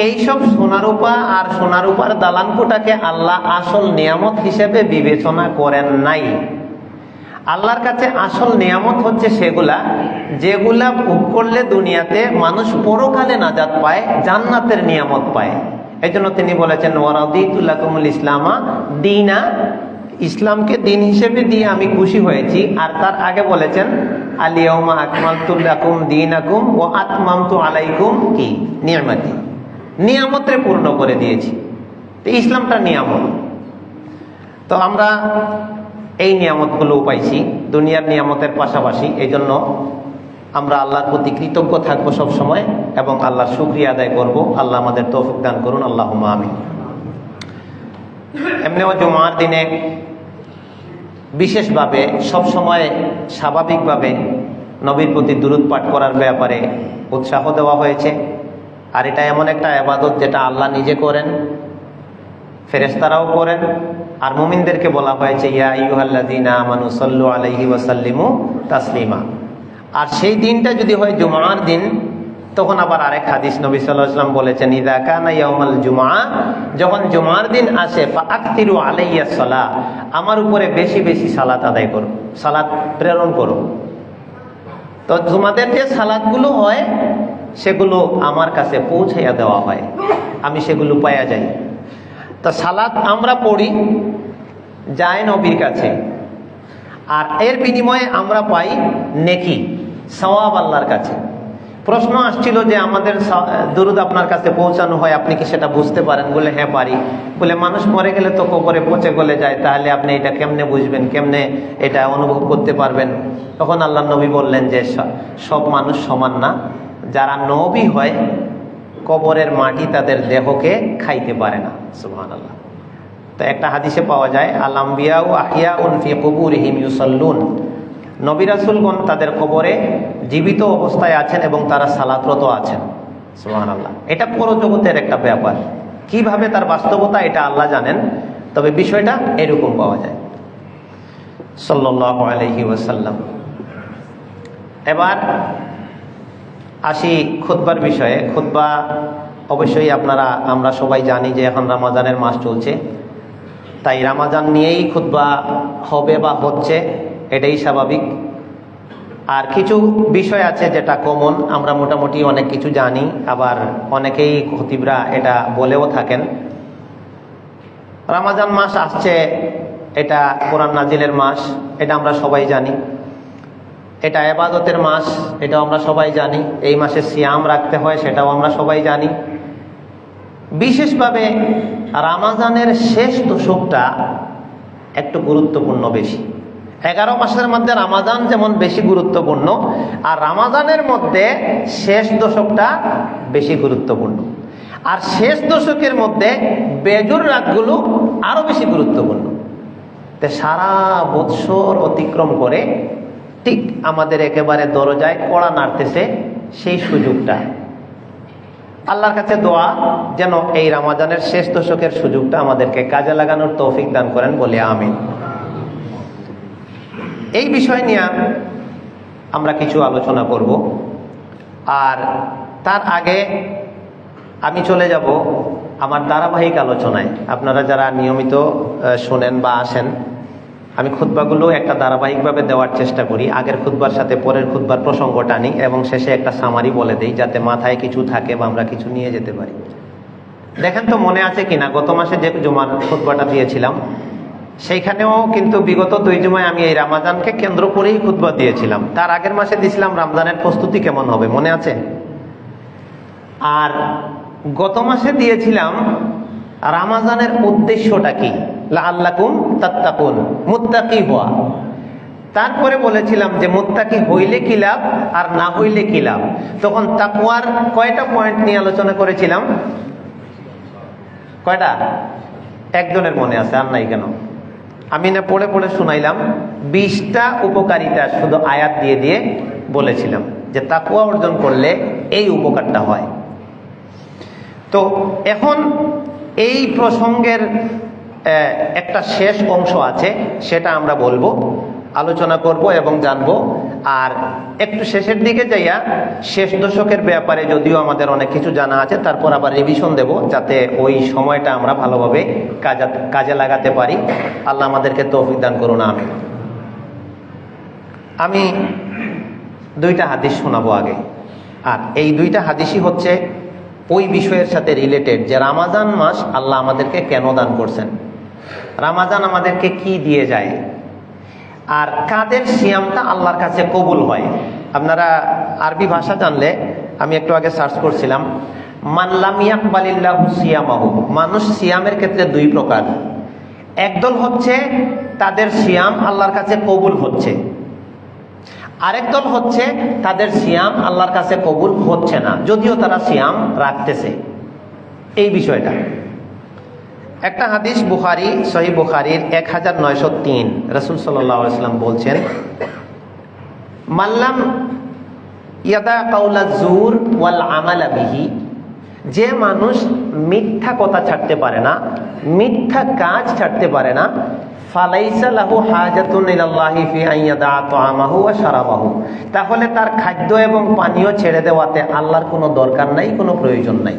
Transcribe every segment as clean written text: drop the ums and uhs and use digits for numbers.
এইসব সোনারূপা আর সোনারূপার দালানকোটাকে আল্লাহ আসল নিয়ামত হিসেবে বিবেচনা করেন নাই। আল্লাহর কাছে আসল নিয়ামত হচ্ছে সেগুলা যেগুলা ভোগ করলে দুনিয়াতে মানুষ পরকালে নাজাত পায়, জান্নাতের নিয়ামত পায়। এই জন্য তিনি বলেছেন ওয়ারাদিতু লাকুমুল ইসলামা দীনা, ইসলামকে দিন হিসেবে দিয়ে আমি খুশি হয়েছি। আর তার আগে বলেছেন আল-ইয়াউমা আকমালতু লাকুম দীনাকুম ওয়া আতমামতু আলাইকুম কি নিয়ামতি, নিয়ামতে পূর্ণ করে দিয়েছি। তো ইসলামটা নিয়ামত। তো আমরা এই নিয়ামতগুলো পাইছি দুনিয়ার নিয়ামতের পাশাপাশি। এই জন্য আমরা আল্লাহর প্রতি কৃতজ্ঞ থাকবো সব সময় এবং আল্লাহর শুকরিয়া আদায় করব। আল্লাহ আমাদের তৌফিক দান করুন, আল্লাহুম্মা আমিন। এমনিও জুমার দিনে বিশেষভাবে সবসময় স্বাভাবিকভাবে নবীর প্রতি দুরূদ পাঠ করার ব্যাপারে উৎসাহ দেওয়া হয়েছে। আর এটা এমন একটা ইবাদত যেটা আল্লাহ নিজে করেন, ফেরেশতারাও করেন, আর মুমিনদেরকে বলা হয়েছে ইয়া আইয়ুহাল্লাযীনা আমানু সাল্লু আলাইহি ওয়া সাল্লিমু তাসলিমা। আর সেই দিনটা যদি হয় জুমার দিন, তখন আবার আরেক হাদিস নবী সাল্লাল্লাহু আলাইহি ওয়াসাল্লাম বলেছেন ইযা কানা ইয়াউমাল জুমআ, যখন জুমার দিন আসে ফাআকতিরু আলাইয়া সালাহ, আমার উপরে বেশি বেশি সালাত আদায় করো, সালাত প্রেরণ করো। তো জুমাদের যে সালাতগুলো হয় সেগুলো আমার কাছে পৌঁছাইয়া দেওয়া হয়, আমি সেগুলো পাইয়া যাই। তো সালাত আমরা পড়ি যায় নবীর কাছে, আর এর বিনিময়ে আমরা পাই নেকি, সওয়াব আল্লাহর কাছে। প্রশ্ন আসছিল যে আমাদের দুরূদ আপনার কাছে পৌঁছানো হয়, আপনি কি সেটা বুঝতে পারেন? বলে হ্যাঁ পারি। বলে মানুষ মরে গেলে তো কবরে পচে গলে যায়, তাহলে আপনি এটা কেমনে বুঝবেন, কেমনে এটা অনুভব করতে পারবেন? তখন আল্লাহ নবী বললেন যে সব মানুষ সমান না, যারা নবী হয় কবরের মাটি তাদের দেহকে খাইতে পারে না। সুবহানাল্লাহ। তো একটা হাদিসে পাওয়া যায় আল আম্বিয়াউ আহিয়াউন ফি কুবুরিহিম ইউসাল্লুন, নবী রাসূলগণ তাদের কবরে জীবিত অবস্থায় আছেন এবং তারা সালাতরত আছেন। সুবহানাল্লাহ। এটা পুরো জগতের একটা ব্যাপার, কিভাবে তার বাস্তবতা এটা আল্লাহ জানেন, তবে বিষয়টা এরকম পাওয়া যায়। সাল্লাল্লাহু আলাইহি ওয়াসাল্লাম। এবার আসি খুতবার বিষয়ে। খুতবা অবশ্যই আমরা সবাই জানি যে এখন রমজানের মাস চলছে, তাই রমজান নিয়েই খুতবা হবে বা হচ্ছে, এটাই স্বাভাবিক। আর কিছু বিষয় আছে যেটা কমন, আমরা মোটামুটি অনেক কিছু জানি, আবার অনেকেই খতিবরা এটা বলেও থাকেন। রমজান মাস আসছে, এটা কোরআন নাজিলের মাস, এটা আমরা সবাই জানি। এটা ইবাদতের মাস, এটাও আমরা সবাই জানি। এই মাসে সিয়াম রাখতে হয়, সেটাও আমরা সবাই জানি। বিশেষভাবে রমজানের শেষ দশকটা একটু গুরুত্বপূর্ণ বেশি। 11 মাসের মধ্যে রমজান যেমন বেশি গুরুত্বপূর্ণ, আর রমজানের মধ্যে শেষ দশকটা বেশি গুরুত্বপূর্ণ। আর শেষ দশকের মধ্যে বেজুর রাতগুলো আরো বেশি গুরুত্বপূর্ণ। তো সারা বৎসর অতিক্রম করে ঠিক আমাদের একেবারে দরজায় কড়া নাড়তেছে সেই সুযোগটা। আল্লাহর কাছে দোয়া যেন এই রমজানের শেষ দশকের সুযোগটা আমাদেরকে কাজে লাগানোর তৌফিক দান করেন, বলে আমিন। এই বিষয় নিয়ে আমরা কিছু আলোচনা করব, আর তার আগে আমি চলে যাব আমার ধারাবাহিক আলোচনায়। আপনারা যারা নিয়মিত শোনেন বা আসেন, আমি খুতবাগুলো একটা ধারাবাহিকভাবে দেওয়ার চেষ্টা করি। আগের খুতবার সাথে পরের খুতবার প্রসঙ্গ টানি এবং শেষে একটা সামারি বলে দেই, যাতে মাথায় কিছু থাকে বা আমরা কিছু নিয়ে যেতে পারি। দেখেন তো মনে আছে কিনা, গত মাসে যে জুমার খুতবাটা দিয়েছিলাম সেইখানেও কিন্তু বিগত 2 জুমায় আমি এই রমজানকে কেন্দ্র করেই খুতবা দিয়েছিলাম। তার আগের মাসে দিয়েছিলাম রমজানের প্রস্তুতি কেমন হবে, মনে আছে? আর গত মাসে দিয়েছিলাম রমজানের উদ্দেশ্যটা কি, লাআল্লাকুম তাত্তাকুন, মুত্তাকি হওয়া। তারপরে বলেছিলাম যে মুত্তাকি হইলে কি লাভ আর না হইলে কি লাভ। তখন তাকওয়ার কয়টা পয়েন্ট নিয়ে আলোচনা করেছিলাম? কয়টা? একজনের মনে আছে, আর নাই কেন? আমি না পড়ে পড়ে শুনাইলাম। 20টা উপকারিতা শুধু আয়াত দিয়ে দিয়ে বলেছিলাম যে তাকওয়া অর্জন করলে এই উপকারটা হয়। তো এখন এই প্রসঙ্গের একটা শেষ অংশ আছে, সেটা আমরা বলবো। আলোচনা করব এবং জানবো। আর একটু শেষের দিকে যাইয়া শেষ দশকের ব্যাপারে যদিও আমাদের অনেক কিছু জানা আছে, তারপর আবার রিভিশন দেব, যাতে ওই সময়টা আমরা ভালোভাবে কাজে লাগাতে পারি। আল্লাহ আমাদেরকে তৌফিক দান করুন, আমিন। আমি দুইটা হাদিস শোনাবো আগে, আর এই দুইটা হাদিসই হচ্ছে ওই বিষয়ের সাথে রিলেটেড যে রমাজান মাস আল্লাহ আমাদেরকে কেন দান করছেন, রমাজান আমাদেরকে কি দিয়ে যায়, আর কাদের সিয়ামটা আল্লাহর কাছে কবুল হয়। আপনারা আরবি ভাষা জানলে, আমি একটু আগে সার্চ করছিলাম, মান লাম ইয়াকবালিল্লাহু সিয়ামাহু, মানুষ সিয়ামের ক্ষেত্রে দুই প্রকার। একদল হচ্ছে তাদের সিয়াম আল্লাহর কাছে কবুল হচ্ছে, আরেক দল হচ্ছে তাদের সিয়াম আল্লাহর কাছে কবুল হচ্ছে না, যদিও তারা সিয়াম রাখতেছে। এই বিষয়টা একটা হাদিস বুখারী, সহিহ বুখারীর 1903, রাসূল সাল্লাল্লাহু আলাইহি ওয়াসাল্লাম বলছেন, মাল্লাম ইয়াদা কাউলা যুর ওয়াল আমালা বিহি, যে মানুষ মিথ্যা কথা ছাড়তে পারে না, মিথ্যা কাজ ছাড়তে পারে না, ফালাইসা লাহু হাজাতুন ইলাল্লাহি ফি আন ইয়াদা তাআমাহু ওয়া শারাবাহু, তাহলে তার খাদ্য এবং পানীয় ছেড়ে দেওয়াতে আল্লাহর কোনো দরকার নাই, কোনো প্রয়োজন নাই।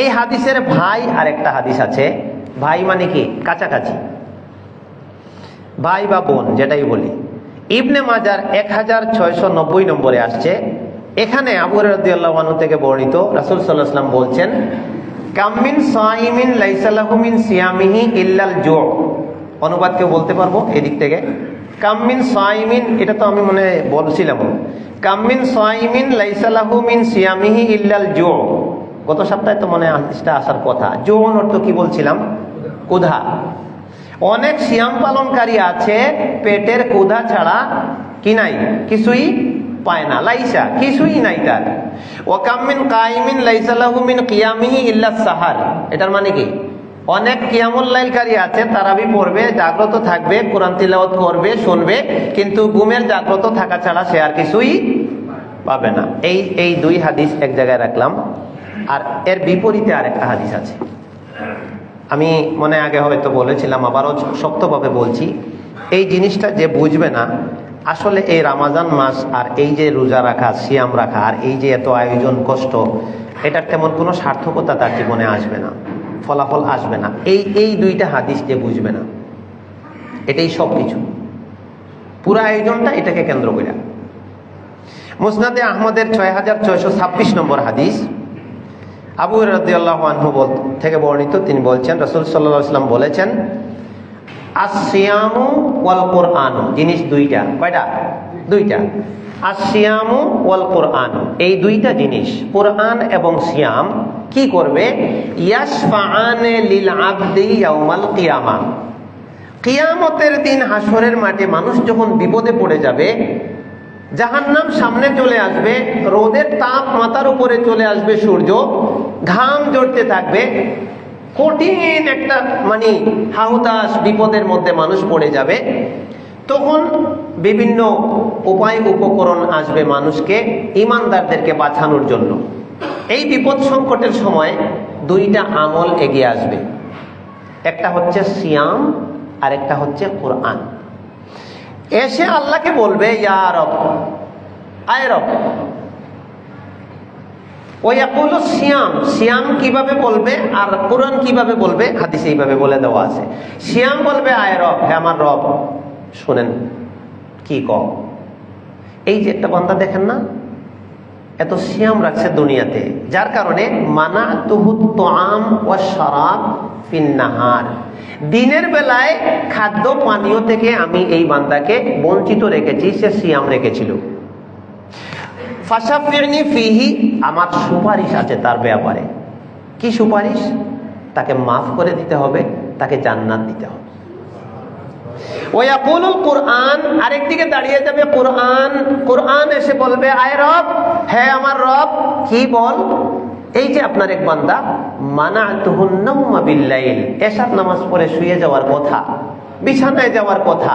এই হাদিসের ভাই আরেকটা হাদিস আছে, ভাই মানে কি কাছাকাছি, ভাই বা বোন যেটাই বলি। ইবনে মাজার 1690 নম্বরে আসছে, এখানে আবু হুরায়রা রাদিয়াল্লাহু আনহু থেকে বর্ণিত, রাসূল সাল্লাল্লাহু আলাইহি ওয়াসাল্লাম বলছেন, কামিন সাইমিন লাইসা লাহু মিন সিয়ামিহি ইল্লাল জু'। অনুবাদ কেউ বলতে পারবো এদিক থেকে? কামিন সাইমিন, এটা তো আমি মনে বলছিলাম, কামিন সাইমিন লাইসা লাহু মিন সিয়ামিহি ইল্লাল জু'। গত সপ্তাহে তো মনে হাদিসটা আসার কথা। যৌন অর্থ কি বলছিলাম? ক্ষুধা। অনেক সিয়াম পালনকারী আছে পেটের ক্ষুধা ছাড়া কি নাই, কিছুই পায় না, লাইসা কিছুই নাই তার। ওয়া কাম মিন কাইমিন লাইসা লাহু মিন কিয়ামিহি ইল্লা সাহার, এটার মানে কি, অনেক কিয়ামুল লাইলকারী আছে, তারাবি পড়বে, জাগ্রত থাকবে, কোরআন তিলাওয়াত করবে, শুনবে, কিন্তু ঘুমের জাগ্রত থাকা ছাড়া সে আর কিছুই পাবে না। এই দুই হাদিস এক জায়গায় রাখলাম। আর এর বিপরীতে আরেকটা হাদিস আছে, আমি মনে আগে হয়তো বলেছিলাম, আবারও শক্তভাবে বলছি, এই জিনিসটা যে বুঝবে না, আসলে এই রমজান মাস আর এই যে রোজা রাখা, সিয়াম রাখা, আর এই যে এত আয়োজন কষ্ট, এটার তেমন কোনো সার্থকতা তার জীবনে আসবে না, ফলাফল আসবে না। এই দুইটা হাদিস যে বুঝবে না, এটাই সব কিছু, পুরো আয়োজনটা এটাকে কেন্দ্র করে। মুসনাদে আহমদের 6626 নম্বর হাদিস, আবু হুরায়রা রাদিয়াল্লাহু আনহু থেকে বর্ণিত, তিনি বলছেন, রাসূল সাল্লাল্লাহু আলাইহি ওয়াসাল্লাম বলেছেন, আসসিয়ামু ওয়াল কুরআন, জিনিস দুইটা, কয়টা? দুইটা। আসসিয়ামু ওয়াল কুরআন, এই দুইটা জিনিস, কুরআন এবং সিয়াম কি করবে? ইয়াশফাআনে লিল আবদি ইয়াউমাল কিয়ামা, কিয়ামতের দিন হাসরের মাঠে মানুষ যখন বিপদে পড়ে যাবে, জাহান্নাম সামনে চলে আসবে, রোদের তাপ মাথার উপরে চলে আসবে, সূর্য ঘাম ঝরতে থাকবে, কঠিন একটা হাহুতাশ বিপদের মধ্যে মানুষ পড়ে যাবে, তখন বিভিন্ন উপায় উপকরণ আসবে মানুষকে, ঈমানদারদেরকে বাঁচানোর জন্য। এই বিপদ সংকটের সময় দুইটা আমল এগিয়ে আসবে, একটা হচ্ছে সিয়াম আর একটা হচ্ছে কোরআন। এসে আল্লাহকে বলবে, ইয়া রব, আয় রব। ওয়াকুলু সিয়াম, সিয়াম কিভাবে বলবে আর কোরআন কিভাবে বলবে, হাদিসে এইভাবে বলে দেওয়া আছে। সিয়াম বলবে, আয় রব, হে আমার রব, শুনেন কি কও। এই যে একটা বান্দা দেখেন না, এত সিয়াম রাখছে দুনিয়াতে, যার কারণে মানাতুহু তুআম ওয়া শারাব ফিন নাহার, দিনের বেলায় খাদ্য পানীয় থেকে আমি এই বান্দাকে বঞ্চিত রেখেছি, সে সিয়াম রেখেছিল। ফাশাফিনি ফিহি, আমার সুপারিশ আছে তার ব্যাপারে। কি সুপারিশ? তাকে মাফ করে দিতে হবে, তাকে জান্নাত দিতে হবে। ওয়াকুলুল কুরআন, আরেকদিকে দাঁড়িয়ে যাবে কুরআন, কুরআন এসে বলবে, আয় রব, হে আমার রব, কি বল? এই যে আপনার এক বান্দা, মানাতুহুন নাওমা বিল্লাইল, এশার নামাজ পড়ে শুয়ে যাওয়ার কথা, বিছানায় যাওয়ার কথা,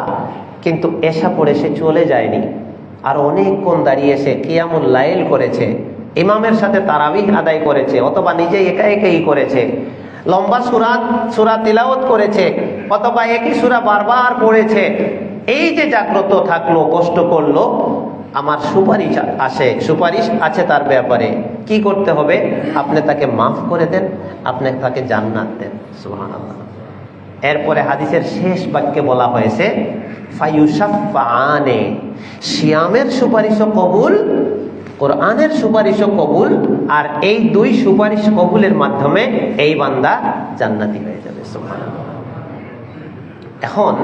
কিন্তু এশা পড়ে সে চলে যায়নি, আর অনেকক্ষণ দাঁড়িয়ে সে কিয়ামুল লাইল করেছে, ইমামের সাথে তারাবিহ আদায় করেছে, অথবা নিজে একা একাই করেছে, লম্বা সূরা তিলাওয়াত করেছে, অথবা একই সূরা বারবার পড়েছে, এই যে জাগ্রত থাকলো, কষ্ট করলো, আমার সুপারিশ আছে তার ব্যাপারে। কি করতে হবে? আপনি তাকে মাফ করে দেন, আপনি তাকে জান্নাত দেন। সুবহানাল্লাহ। এরপরে হাদিসের শেষ বাক্যে বলা হয়েছে ফায়ুশাফফাআনে, সিয়ামের সুপারিশও কবুল, কোরআনের সুপারিশও কবুল, আর এই দুই সুপারিশ কবুলের মাধ্যমে এই বান্দা জান্নাতি হয়ে যাবে। সুবহানাল্লাহ। এখন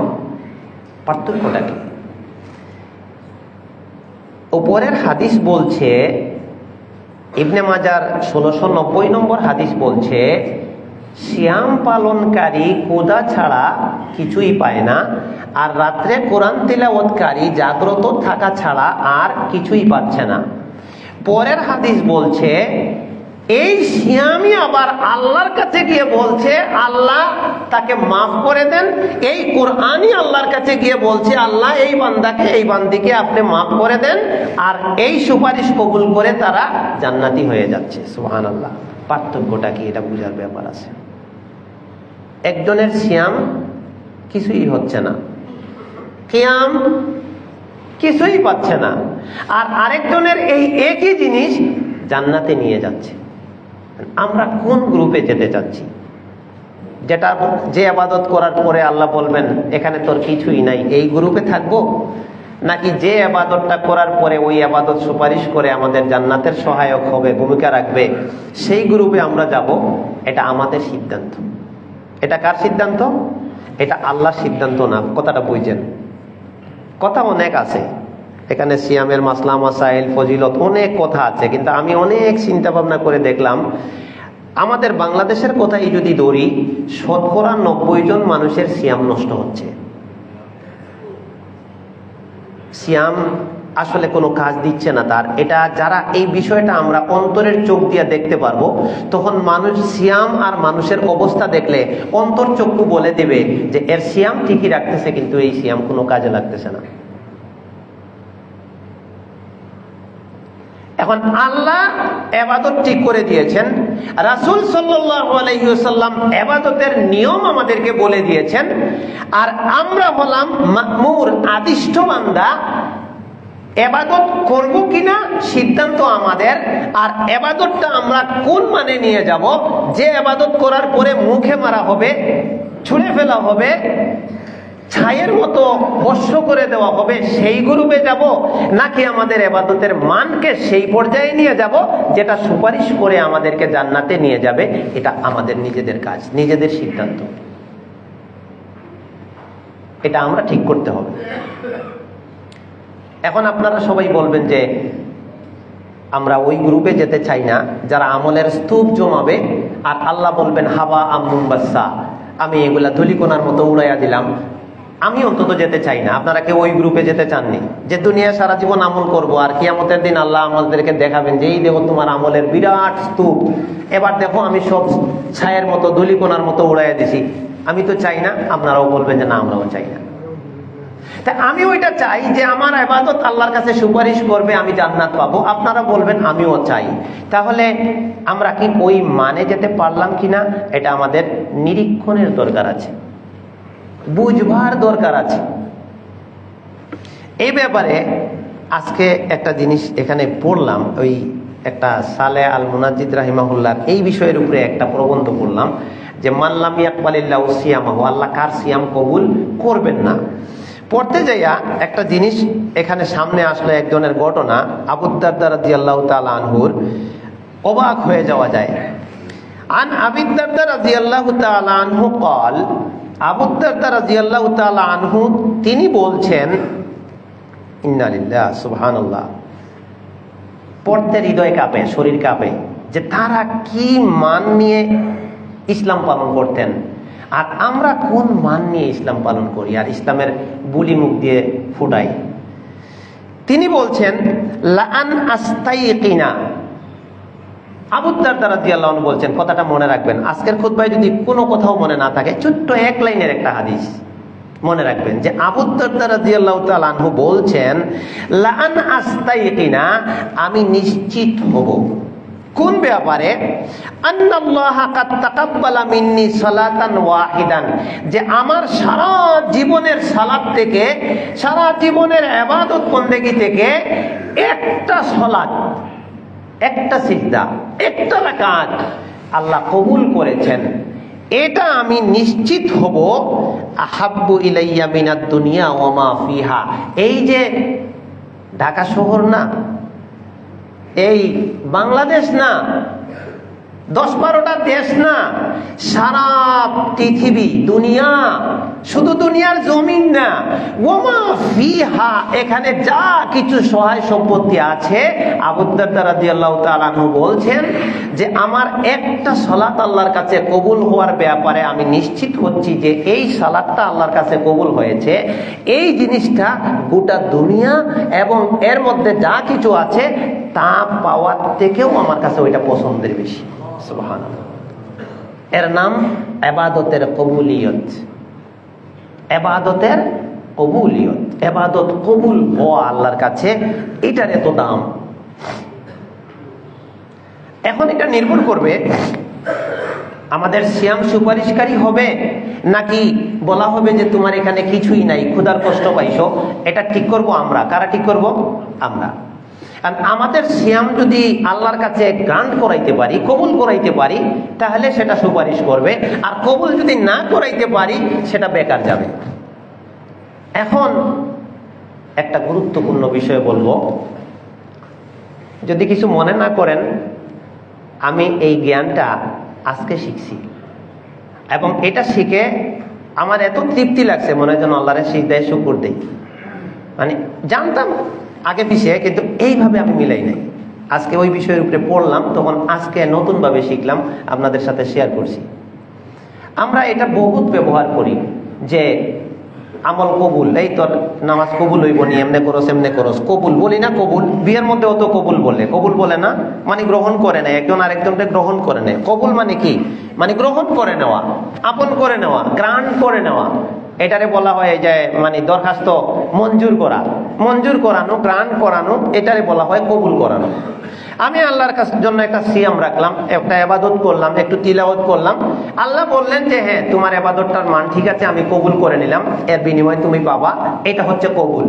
পার্থক্যটা কি? উপরের হাদিস বলছে, ইবনে মাজার 1690 নম্বর হাদিস বলছে, সিয়াম পালনকারী ক্ষুধা ছাড়া কিছুই পায় না, আর রাত্রে কোরআন তিলাওয়াতকারী জাগ্রত থাকা ছাড়া আর কিছুই পাচ্ছে না। পরের হাদিস বলছে এই সিয়ামই আবার আল্লাহর কাছে গিয়ে বলছে আল্লাহ তাকে মাফ করে দেন। এই কোরআনই আল্লাহর কাছে গিয়ে বলছে আল্লাহ এই বান্দাকে, এই বান্দিকে আপনি মাফ করে দেন, আর এই সুপারিশ কবুল করে তারা জান্নাতি হয়ে যাচ্ছে। সুবহানাল্লাহ। পার্থক্যটা কি? এটা বুঝার ব্যাপার আছে। একজনের সিয়াম কিছুই হচ্ছে না, কিয়াম কিছুই পাচ্ছে না, আর আরেকজনের এই একই জিনিস জান্নাতে নিয়ে যাচ্ছে। আমরা কোন গ্রুপে যেতে চাচ্ছি? যে আবাদত করার পরে আল্লাহ বলবেন এখানে তোর কিছুই নাই, এই গ্রুপে থাকবো? নাকি যে আবাদতটা করার পরে ওই আবাদত সুপারিশ করে আমাদের জান্নাতের সহায়ক হবে, ভূমিকা রাখবে, সেই গ্রুপে আমরা যাব? এটা আমাদের সিদ্ধান্ত। এটা কার সিদ্ধান্ত? এটা আল্লাহর সিদ্ধান্ত না। কথাটা বুঝছেন? কথা অনেক আছে এখানে, সিয়ামের মাসলা মাসাইল ফজিলত অনেক কথা আছে, কিন্তু আমি অনেক চিন্তা ভাবনা করে দেখলাম আমাদের বাংলাদেশের কথাই যদি ধরি, 90% জন মানুষের সিয়াম নষ্ট হচ্ছে। সিয়াম আসলে কোনো কাজ দিচ্ছে না তার। এটা যারা এই বিষয়টা আমরা অন্তরের চোখ দিয়ে দেখতে পারবো, তখন মানুষ সিয়াম আর মানুষের অবস্থা দেখলে অন্তর চক্ষু বলে দেবে যে এর সিয়াম ঠিকই রাখতেছে, কিন্তু এই সিয়াম কোনো কাজে লাগতেছে না। এখন আল্লাহ ইবাদত ঠিক করে দিয়েছেন, রাসূল সাল্লাল্লাহু আলাইহি ওয়াসাল্লাম ইবাদতের নিয়ম আমাদেরকে বলে দিয়েছেন, আর আমরা হলাম মা'মুর, আদিষ্ট বান্দা। ইবাদত করব কিনা সিদ্ধান্ত আমাদের, আর ইবাদতটা আমরা কোন মানে নিয়ে যাব। যে ইবাদত করার পরে মুখে মারা হবে, ছুঁড়ে ফেলা হবে, ছায়ের মতো বর্ষ করে দেওয়া হবে, সেই গ্রুপে যাব, নাকি আমাদের ইবাদতের মানকে সেই পর্যায়ে নিয়ে যাব যেটা সুপারিশ করে আমাদেরকে জান্নাতে নিয়ে যাবে? এটা আমাদের নিজেদের কাজ, নিজেদের সিদ্ধান্ত। এটা আমরা ঠিক করতে হবে। এখন আপনারা সবাই বলবেন যে আমরা ওই গ্রুপে যেতে চাই না যারা আমলের স্তূপ জমাবে, আর আল্লাহ বলবেন হাবা আমুম্বাসা, আমি এগুলা ধুলিকোনার মতো উড়াইয়া দিলাম। আমি অন্তত যেতে চাই না। আপনারা কেউ ওই গ্রুপে যেতে চাননি যে দুনিয়া সারা জীবন আমল করব, আর কিয়ামতের দিন আল্লাহ আমাদেরকে দেখাবেন যে এই দেখো তোমার আমলের বিরাট স্তূপ, এবার দেখো আমি সব ছায়ের মতো ধুলিকোনার মতো উড়াইয়া দিছি। আমি তো চাই না। আপনারাও বলবেন যে না, আমরাও চাই না। তা আমি ওইটা চাই যে আমার ইবাদত আল্লাহর কাছে সুপারিশ করবে, আমি জান্নাত পাবো। আপনারা বলবেন আমিও চাই। তাহলে আমরা কি ওই মানে যেতে পারলাম কিনা, এটা আমাদের নিরীক্ষণের দরকার আছে, বুঝবার দরকার আছে। এই ব্যাপারে আজকে একটা জিনিস এখানে পড়লাম, ওই একটা সালে আল মুনাজ্জিদ রাহিমাহুল্লাহ এই বিষয়ের উপরে একটা প্রবন্ধ পড়লাম যে মাল্লাম ইয়াকবালিল্লাহু সিয়ামাহু, আল্লাহ কার সিয়াম কবুল করবেন না। পড়তে যাইয়া একটা জিনিস এখানে সামনে আসলো, একজনের ঘটনা, আবু দারদা রাদিয়াল্লাহু তাআলা আনহুর। অবাক হয়ে যাওয়া যায়। আন আবি দারদা রাদিয়াল্লাহু তাআলা আনহু قال, আবু দারদা রাদিয়াল্লাহু তাআলা আনহু তিনি বলছেন, ইন্না লিল্লাহি সুবহানাল্লাহ, পড়তে হৃদয় কাঁপে, শরীর কাঁপে, যে তারা কি মান নিয়ে ইসলাম পালন করতেন, আর আমরা কোন মান নিয়ে ইসলাম পালন করি আর ইসলামের বুলি মুখ দিয়ে ফুটাই। তিনি বলছেন লাআন আস্তাইকিনা, আবু দারদা রাদিয়াল্লাহু আনহু বলছেন, কথাটা মনে রাখবেন, আজকের খুতবায় যদি কোনো কথাও মনে না থাকে, ছোট্ট এক লাইনের একটা হাদিস মনে রাখবেন, যে আবু দারদা রাদিয়াল্লাহু তাআলা আনহু বলছেন লাআন আস্তাইকিনা, আমি নিশ্চিত হব, কোন ব্যাপারে? আন্নাল্লাহা কাদ তাকাব্বালা মিন্নি সালাতান ওয়াহিদান, যে আমার সারা জীবনের সালাত থেকে, সারা জীবনের ইবাদত বন্দেগী থেকে একটা সালাত, একটা সিজদা, একটা রাকাত আল্লাহ কবুল করেছেন। এটা আমি নিশ্চিত হব। আহাব্বু ইলাইয়া মিনাদ দুনিয়া ওয়া মা ফিহা, এই যে ঢাকা শহর না, এই বাংলাদেশ না, 10-12টা দেশ না, সারা পৃথিবী, দুনিয়া, শুধু দুনিয়ার জমিন না, ওমা ফিহা, এখানে যা কিছু সহায় সম্পত্তি আছে, আবু দারদা রাদিয়াল্লাহু তাআলা আনহু বলছেন যে আমার একটা সালাত আল্লাহর কাছে কবুল হওয়ার ব্যাপারে আমি নিশ্চিত হচ্ছি যে এই সালাতটা আল্লাহর কাছে কবুল হয়েছে, এই জিনিসটা গোটা দুনিয়া এবং এর মধ্যে যা কিছু আছে তা পাওয়ার থেকেও আমার কাছে ওইটা পছন্দের বেশি। সুবহানাল্লাহ। এর নাম ইবাদতের কবুলিয়ত। ইবাদতের কবুলিয়ত, ইবাদত কবুল হওয়া আল্লাহর কাছে, এটার এত দাম। এখন এটা নির্ভর করবে আমাদের সিয়াম সুপারিশকারী হবে নাকি বলা হবে যে তোমার এখানে কিছুই নাই, ক্ষুধার কষ্ট পাইছো। এটা ঠিক করব আমরা। কারা ঠিক করব? আমরা। আর আমাদের সিয়াম যদি আল্লাহর কাছে গ্রান্ট করাইতে পারি, কবুল করাইতে পারি, তাহলে সেটা সুপারিশ করবে। আর কবুল যদি না করাইতে পারি সেটা বেকার যাবে। এখন একটা গুরুত্বপূর্ণ বিষয় বলবো, যদি কিছু মনে না করেন, আমি এই জ্ঞানটা আজকে শিখছি এবং এটা শিখে আমার এত তৃপ্তি লাগছে, মনে হয় যেন আল্লাহরে সিজদায় শুকর দেই। মানে জানতাম আগে পিছিয়ে, কিন্তু এইভাবে আমি মিলাই নাই। আজকে ওই বিষয়ের উপরে পড়লাম, তখন আজকে নতুনভাবে শিখলাম, আপনাদের সাথে শেয়ার করছি। আমরা এটা বহুত ব্যবহার করি যে আমল কবুল, এই তোর নামাজ কবুল হইব নি, এমনে করস এমনে করস, কবুল বলি না। কবুল বিয়ের মধ্যে অত কবুল বলে, কবুল বলে না মানে গ্রহণ করে নেয়, একজন আরেকজনকে গ্রহণ করে নেয়। কবুল মানে কি? মানে গ্রহণ করে নেওয়া, আপন করে নেওয়া, গ্রান্ট করে নেওয়া। এটারে বলা হয় যে মানে দরখাস্ত মঞ্জুর করা, মঞ্জুর করানো, গ্রান্ট করানো, এটারে বলা হয় কবুল করানো। আমি আল্লাহর জন্য একটা সিয়াম রাখলাম, একটা ইবাদত করলাম, একটু তিলাওয়াত করলাম। আল্লাহ বললেন যে হ্যাঁ তোমার ইবাদতটার মান ঠিক আছে, আমি কবুল করে নিলাম, এর বিনিময়ে তুমি পাবা। এটা হচ্ছে কবুল।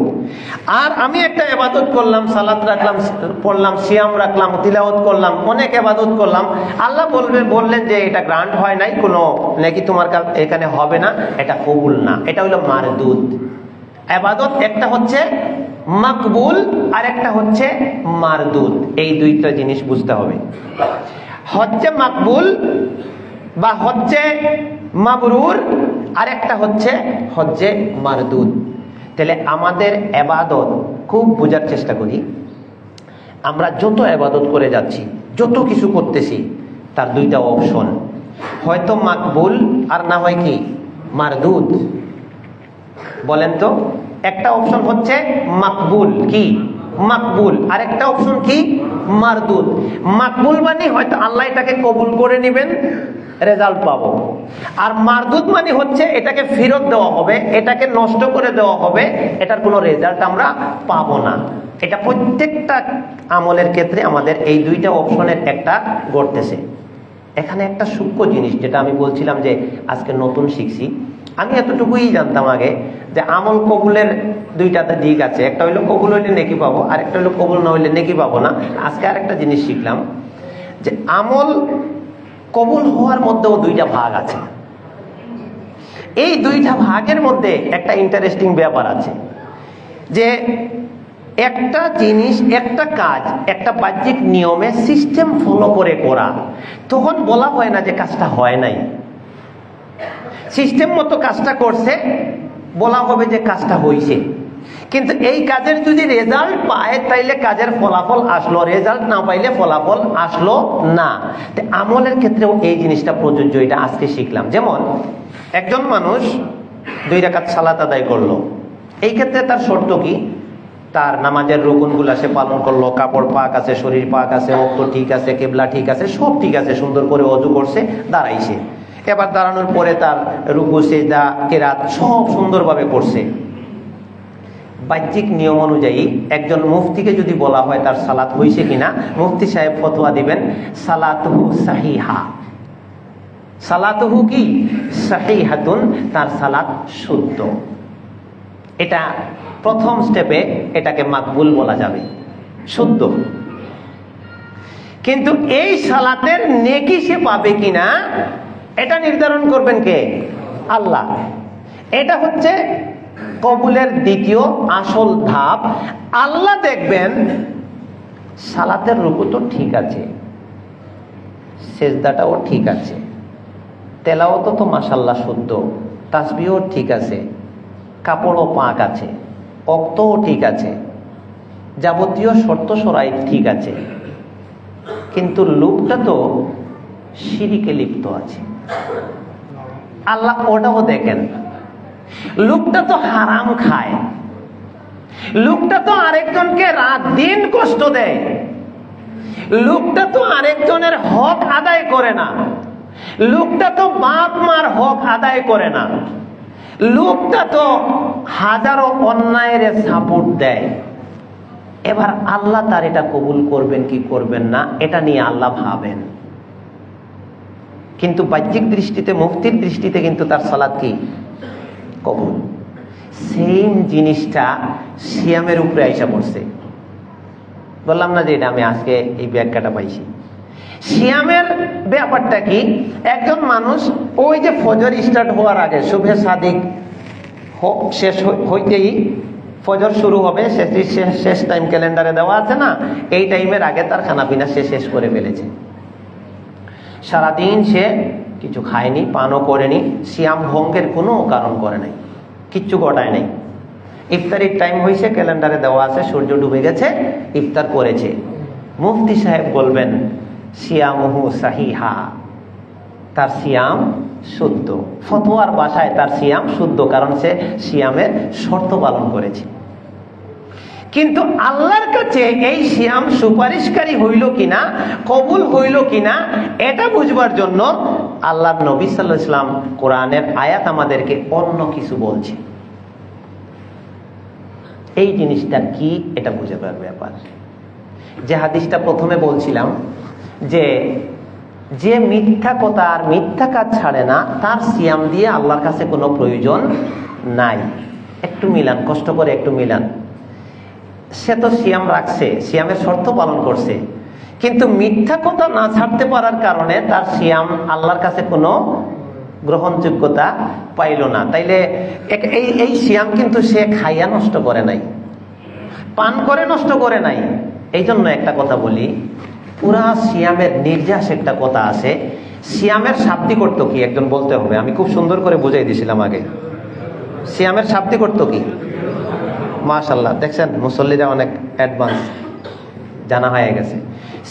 আর আমি একটা ইবাদত করলাম, সালাত রাখলাম, পড়লাম, সিয়াম রাখলাম, তিলাওয়াত করলাম, অনেক ইবাদত করলাম। আল্লাহ বললেন যে এটা গ্রান্ট হয় নাই, কোনো নাকি তোমার এখানে হবে না, এটা কবুল না, এটা হলো মারদুদ। ইবাদত একটা হচ্ছে মাকবুল আর একটা হচ্ছে মারদুদ। এই দুইটা জিনিস বুঝতে হবে। হচ্ছে মাকবুল বা হচ্ছে মাবরুর, আর একটা হচ্ছে মারদুদ। তাহলে আমাদের ইবাদত খুব বোঝার চেষ্টা করি। আমরা যত ইবাদত করে যাচ্ছি, যত কিছু করতেছি, তার দুইটা অপশন, হয়তো মাকবুল আর না হয় কি মারদুদ। বলেন তো, একটা অপশন হচ্ছে মাকবুল, কি মাকবুল, আর একটা অপশন কি মারদুদ। মাকবুল মানে হয়তো আল্লাহ এটাকে কবুল করে নেবেন, রেজাল্ট পাবো। আর মারদুদ মানে হচ্ছে এটাকে ফেরত দেওয়া হবে, এটাকে নষ্ট করে দেওয়া হবে, এটার কোনো রেজাল্ট আমরা পাবো না। এটা প্রত্যেকটা আমলের ক্ষেত্রে আমাদের এই দুইটা অপশনের একটা ঘটতেছে। এখানে একটা সূক্ষ্ম জিনিস যেটা আমি বলছিলাম যে আজকে নতুন শিখছি। আমি এতটুকুই জানতাম আগে যে আমল কবুলের দুইটা দিক আছে, একটা হইলো কবুল হইলে নেকি পাবো, আর একটা হইলো কবুল না হইলে নেকি পাবো না। আজকে আরেকটা জিনিস শিখলাম যে আমল কবুল হওয়ার মধ্যেও দুইটা ভাগ আছে। এই দুইটা ভাগের মধ্যে একটা ইন্টারেস্টিং ব্যাপার আছে যে একটা জিনিস, একটা কাজ, একটা বাহ্যিক নিয়মে সিস্টেম ফলো করে করা, তখন বলা হয় না যে কাজটা হয় নাই। সিস্টেম মতো কাজটা করছে, বলা হবে যে কাজটা হয়েছে। কিন্তু এই কাজের যদি রেজাল্ট পায় তাইলে কাজের ফলাফল আসলো, রেজাল্ট না পাইলে ফলাফল আসলো না। আমলের ক্ষেত্রেও এই জিনিসটা প্রযোজ্য, এটা আজকে শিখলাম। যেমন একজন মানুষ 2 রাকাত সালাত আদায় করলো, এই ক্ষেত্রে তার শর্ত কি? তার নামাজের রুকুনগুলা সে পালন করলো, কাপড় পাক আছে, শরীর পাক আছে, রক্ত ঠিক আছে, কেবলা ঠিক আছে, সব ঠিক আছে, সুন্দর করে ওযু করছে, দাঁড়াইছে। এবার দাঁড়ানোর পরে তার রুকু, সিজদা, কিরাত সব সুন্দরভাবে করছে। বাহ্যিক নিয়ম অনুযায়ী একজন মুফতিকে যদি বলা হয় তার সালাত হয়েছে কিনা, মুফতি সাহেব ফতোয়া দিবেন সালাতুহু সাহিহা। সালাতুহু কি? সাহিহাতুন, তার সালাত শুদ্ধ। এটা প্রথম স্টেপে এটাকে মাকবুল বলা যাবে, শুদ্ধ। কিন্তু এই সালাতের নেকি সে পাবে কিনা এটা নির্ধারণ করবেন কে? আল্লাহ। এটা হচ্ছে কবুলের দ্বিতীয় আসল ধাপ। আল্লাহ দেখবেন সালাতের রুকু তো ঠিক আছে, সেজদাটাও ঠিক আছে, তেলাওয়াত তো মাশাআল্লাহ শুদ্ধ, তাসবিহও ঠিক আছে, কাপড়ও পাক আছে, অক্তও ঠিক আছে, যাবতীয় শর্ত সরাই ঠিক আছে, কিন্তু লোকটা তো শিরিকে লিপ্ত আছে। আল্লাহ ওটাও দেখেন। লোকটা তো হারাম খায়, লোকটা তো আরেকজনকে রাত দিন কষ্ট দেয়, লোকটা তো আরেকজনের হক আদায় করে না, লোকটা তো বাপ মার হক আদায় করে না, লোকটা তো হাজারো অন্যায়ের সাপোর্ট দেয়। এবার আল্লাহ তার এটা কবুল করবেন কি করবেন না এটা নিয়ে আল্লাহ ভাবেন। কিন্তু বাহ্যিক দৃষ্টিতে, মুফতির দৃষ্টিতে কিন্তু তার সালাত কি? কবুল। সেম জিনিসটা সিয়ামের উপরে আইসা পড়ছে। বললাম না যে এটা আমি আজকে এই ব্যাখ্যাটা পাইছি। সিয়ামের ব্যাপারটা কি? একজন মানুষ ওই যে ফজর স্টার্ট হওয়ার আগে, শুভে সাদিক শেষ হইতেই ফজর শুরু হবে, শেষ টাইম ক্যালেন্ডারে দেওয়া আছে না, এই টাইমের আগে তার খানাপিনা সে শেষ করে ফেলেছে। সারাদিন সে কিছু খায়নি, পানও করেনি, সিয়াম ভঙ্গের কোনো কারণ করে নাই, কিচ্ছু ঘটায় নাই। ইফতারির টাইম হয়েছে, ক্যালেন্ডারে দেওয়া আছে, সূর্য ডুবে গেছে, ইফতার করেছে। মুফতি সাহেব বলবেন সিয়ামুহু সাহিহা, তার সিয়াম শুদ্ধ। ফতোয়ার ভাষায় তার সিয়াম শুদ্ধ, কারণ সে সিয়ামের শর্ত পালন করেছে। কিন্তু আল্লাহর কাছে এই সিয়াম সুপারিশকারী হইল কিনা, কবুল হইল কিনা এটা বুঝবার জন্য আল্লাহর নবী সাল্লাল্লাহু আলাইহি ওয়াসাল্লাম কোরআনের আয়াত আমাদেরকে অন্য কিছু বলছে। এই জিনিসটা কি এটা বুঝবার ব্যাপার। যে হাদিসটা প্রথমে বলছিলাম যে মিথ্যা কথা আর মিথ্যা কাজ ছাড়ে না, তার সিয়াম দিয়ে আল্লাহর কাছে কোনো প্রয়োজন নাই। একটু মিলান, কষ্ট করে একটু মিলান। সে তো সিয়াম রাখছে, সিয়ামের শর্ত পালন করছে, কিন্তু মিথ্যা কথা না ছাড়তে পারার কারণে তার সিয়াম আল্লাহর কাছে কোনো গ্রহণযোগ্যতা পাইল না। তাইলে এই সিয়াম কিন্তু সে খাইয়া নষ্ট করে নাই, পান করে নষ্ট করে নাই। এই জন্য একটা কথা বলি, পুরা সিয়ামের নির্যাস একটা কথা আছে। সিয়ামের শাব্দিক অর্থ কি একজন বলতে হবে। আমি খুব সুন্দর করে বুঝাই দিয়েছিলাম আগে। সিয়ামের শাব্দিক অর্থ কি? মাশাআল্লাহ, দেখছেন মুসল্লিরা অনেক অ্যাডভান্স, জানা হয়ে গেছে।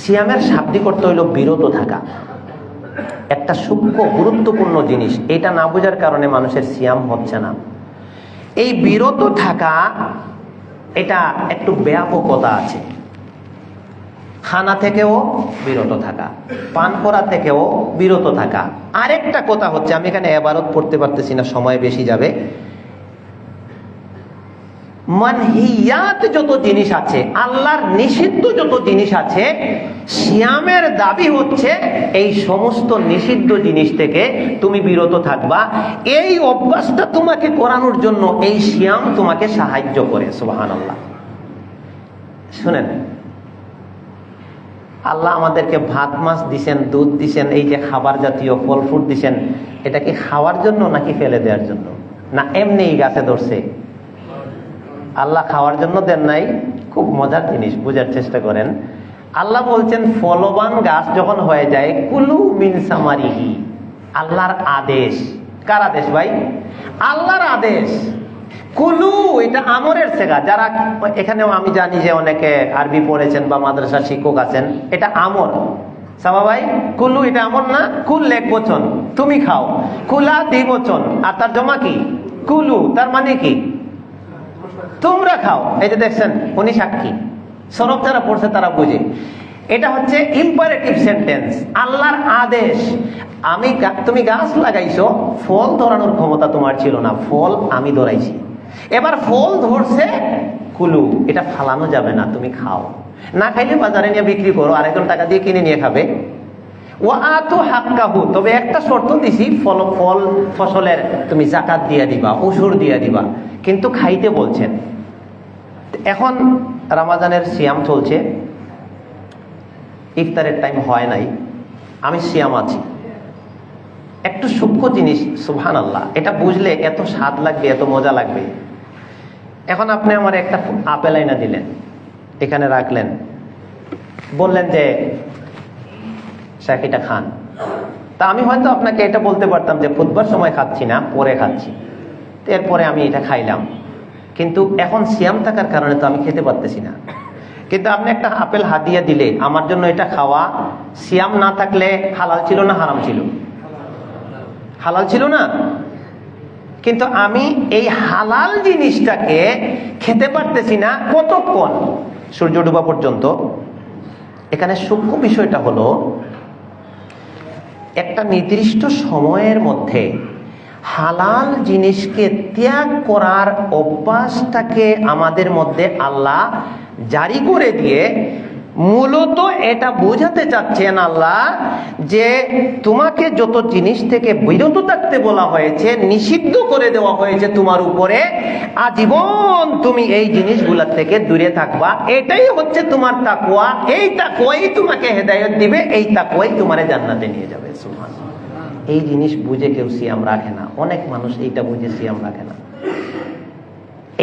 সিয়ামের শাব্দিক অর্থ হইল বিরত থাকা। একটা সূক্ষ্ম গুরুত্বপূর্ণ জিনিস, এটা না বোঝার কারণে মানুষের সিয়াম হচ্ছে না। এই বিরত থাকা এটা একটু ব্যাপকতা আছে। খানা থেকেও বিরত থাকা, পান করা থেকেও বিরত থাকা। আরেকটা কথা হচ্ছে, আমি এখানে এবারত পড়তে পারতেছি না, সময় বেশি যাবে। মানহিয়াত যত জিনিস আছে, আল্লাহর নিষিদ্ধ যত জিনিস আছে, সিয়ামের দাবি হচ্ছে এই সমস্ত নিষিদ্ধ জিনিস থেকে তুমি বিরত থাকবা। এই অভ্যাসটা তোমাকে করানোর জন্য এই সিয়াম তোমাকে সাহায্য করে। সুবহানাল্লাহ। শুনেন, আল্লাহ আমাদেরকে ভাত মাছ দিছেন, দুধ দিছেন, এই যে খাবার জাতীয় ফল ফ্রুট দিছেন, এটা কি খাওয়ার জন্য নাকি ফেলে দেওয়ার জন্য? না এমনি গাছে ধরছে? আল্লাহ খাওয়ার জন্য দেন নাই। খুব মজার জিনিস, বোঝার চেষ্টা করেন। আল্লাহ বলছেন ফলবান গাছ যখন হয়ে যায়, কুলু মিন সামারিহি, আল্লাহর আদেশ। কার আদেশ ভাই? আল্লাহর আদেশ। কুলু, এটা আমরের সেগা। যারা এখানেও আমি জানি যে অনেকে আরবি পড়েছেন বা মাদ্রাসার শিক্ষক আছেন, এটা আমর। সাবা ভাই, কুলু এটা আমর না? কুল এক বচন, তুমি খাও। কুলা দ্বিবচন, আর তার জমা কি? কুলু, তার মানে কি? তোমরা খাও। এই যে দেখছেন, উনি সাক্ষী, সরব যারা পড়ছে তারা বুঝে। এটা হচ্ছে ইম্পারেটিভ সেন্টেন্স, আল্লাহর আদেশ। তুমি গাছ লাগাইছো, ফল ধরানোর ক্ষমতা তোমার ছিল না, ফল আমি ধরাইছি। এবার ফল ধরছে, কুলু, এটা ফালানো যাবে না, তুমি খাও, না খাইলে বাজারে নিয়ে বিক্রি করো, আরেকজন টাকা দিয়ে কিনে নিয়ে খাবে। ওয়া আতু হাক্কাহু, তবে একটা শর্ত দিছি, ফল ফসলের তুমি যাকাত দিয়ে দিবা, উশুর দিয়ে দিবা, কিন্তু খাইতে বলছেন। এখন রমাজানের সিয়াম চলছে, ইফতারের টাইম হয় নাই, আমি সিয়াম আছি। একটু সূক্ষ্ম জিনিস, সুবহানাল্লাহ, এটা বুঝলে এত স্বাদ লাগবে, এত মজা লাগবে। এখন আপনি আমার একটা আপেল আইনা দিলেন, এখানে রাখলেন, বললেন যে শেখ এটা খান। তা আমি হয়তো আপনাকে এটা বলতে পারতাম যে খুতবার সময় খাচ্ছি না, পরে খাচ্ছি, এরপরে আমি এটা খাইলাম, কিন্তু এখন সিয়াম থাকার কারণে তো আমি খেতে পারতেছি না। কিন্তু আপনি একটা আপেল হাদিয়া দিলে, আমার জন্য এটা খাওয়া সিয়াম না থাকলে হালাল ছিল না হারাম ছিল? হালাল ছিল না? কিন্তু আমি এই হালাল জিনিসটাকে খেতে পারতেছি না কতক্ষণ? সূর্য ডোবা পর্যন্ত। এখানে সূক্ষ্ম বিষয়টা হলো, একটা নির্দিষ্ট সময়ের মধ্যে হালাল জিনিসকে ত্যাগ করার অভ্যাসটাকে আমাদের মধ্যে আল্লাহ জারি করে দিয়ে মূলত এটা বোঝাতে চাচ্ছেন আল্লাহ যে তোমাকে যত জিনিস থেকে বিরত থাকতে বলা হয়েছে, নিষিদ্ধ করে দেওয়া হয়েছে তোমার উপরে, আজীবন তুমি এই জিনিসগুলোর থেকে দূরে থাকবা। এটাই হচ্ছে তোমার তাকওয়া। এই তাকওয়াই তোমাকে হেদায়েত দিবে, এই তাকওয়াই তোমারে জান্নাতে নিয়ে যাবে। সুবহানাল্লাহ। এই জিনিস বুঝে কেউ সিয়াম রাখে না। অনেক মানুষ এইটা বুঝে সিয়াম রাখে না।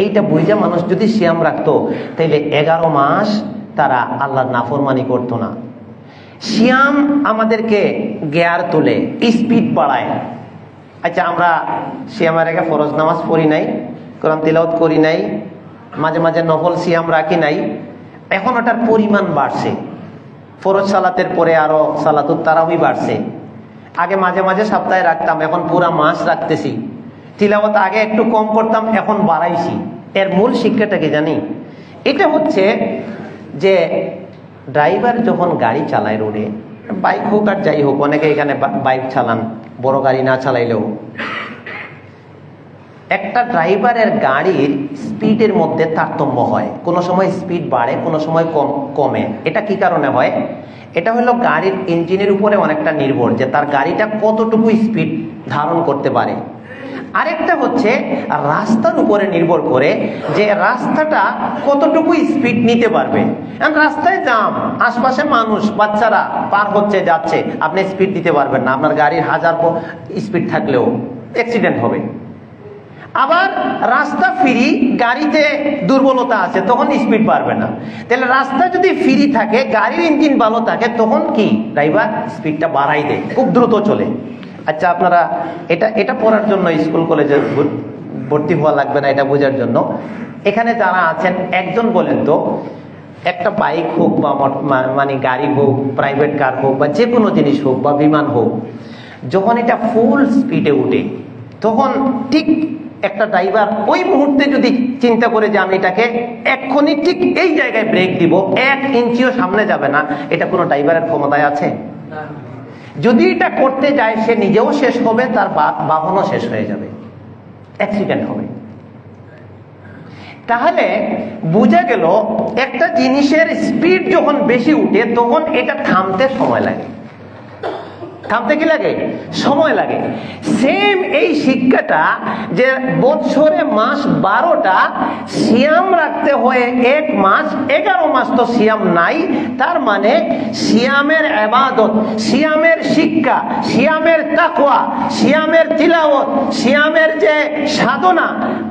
এইটা বুঝে মানুষ যদি সিয়াম রাখতো, তাইলে 11 মাস তারা আল্লাহর নাফরমানি করতো না। সিয়াম আমাদেরকে গিয়ার তোলে, স্পিড বাড়ায়। আচ্ছা, আমরা সিয়ামের আগে ফরজ নামাজ পড়ি নাই, কোরআন তিলাওয়াত করি নাই, মাঝে মাঝে নফল সিয়াম রাখি নাই, এখন ওটার পরিমাণ বাড়ছে। ফরজ সালাতের পরে আরো সালাতুত তারাবি বাড়ছে। আগে মাঝে মাঝে সপ্তাহে রাখতাম, এখন পুরা মাস রাখতেছি। তিলাওয়াত আগে একটু কম করতাম, এখন বাড়াইছি। এর মূল শিক্ষাটা কি জানি? এটা হচ্ছে যে ড্রাইভার যখন গাড়ি চালায় রোডে, বাইক হোক আর যাই হোক, অনেকে এখানে বাইক চালান, বড় গাড়ি না চালাইলেও, একটা ড্রাইভারের গাড়ির স্পিডের মধ্যে তারতম্য হয়। কোনো সময় স্পিড বাড়ে, কোনো সময় কমে। এটা কি কারণে হয়? এটা হলো গাড়ির ইঞ্জিনের উপরে অনেকটা নির্ভর, যে তার গাড়িটা কতটুকু স্পিড ধারণ করতে পারে। আরেকটা হচ্ছে রাস্তার উপরে নির্ভর করে, যে রাস্তাটা কতটুকু স্পিড নিতে পারবে। রাস্তায় জাম, আশপাশে মানুষ, বাচ্চারা পার হচ্ছে যাচ্ছে, আপনি স্পিড দিতে পারবেন না। আপনার গাড়ির 1000 স্পিড থাকলেও অ্যাক্সিডেন্ট হবে। আবার রাস্তা ফ্রি, গাড়িতে দুর্বলতা আছে, তখন স্পিড বাড়বে না। তাহলে রাস্তা যদি ফ্রি থাকে, গাড়ির ইঞ্জিন ভালো থাকে, তখন কি ড্রাইভার স্পিডটা বাড়াই দেয়, খুব দ্রুত চলে। আচ্ছা, আপনারা এটা পড়ার জন্য স্কুল কলেজে ভর্তি হওয়া লাগবে না, এটা বোঝার জন্য। এখানে যারা আছেন, একজন বলেন তো, একটা বাইক হোক বা মানে গাড়ি হোক, প্রাইভেট কার হোক, বা যে কোনো জিনিস হোক, বা বিমান হোক, যখন এটা ফুল স্পিডে উঠে, তখন ঠিক একটা ড্রাইভার ওই মুহূর্তে যদি চিন্তা করে যে আমি এটাকে এক্ষুনি ঠিক এই জায়গায় ব্রেক দিব, 1 ইঞ্চিও সামনে যাবে না, এটা কোনো ড্রাইভারের ক্ষমতায় আছে? যদি এটা করতে যায়, সে নিজেও শেষ হবে, তার বাহনও শেষ হয়ে যাবে, অ্যাক্সিডেন্ট হবে। তাহলে বোঝা গেল, একটা জিনিসের স্পিড যখন বেশি উঠে, তখন এটা থামতে সময় লাগে। থামতে কি লাগে? সময় লাগে। সেম এই শিক্ষাটা, যে বছরে মাস 12টা, সিয়াম রাখতে হয় 1 মাস, 11 মাস তো সিয়াম নাই। তার মানে সিয়ামের ইবাদত, সিয়ামের শিক্ষা, সিয়ামের তাকওয়া, সিয়ামের তিলাওয়াত, সিয়ামের যে সাধনা,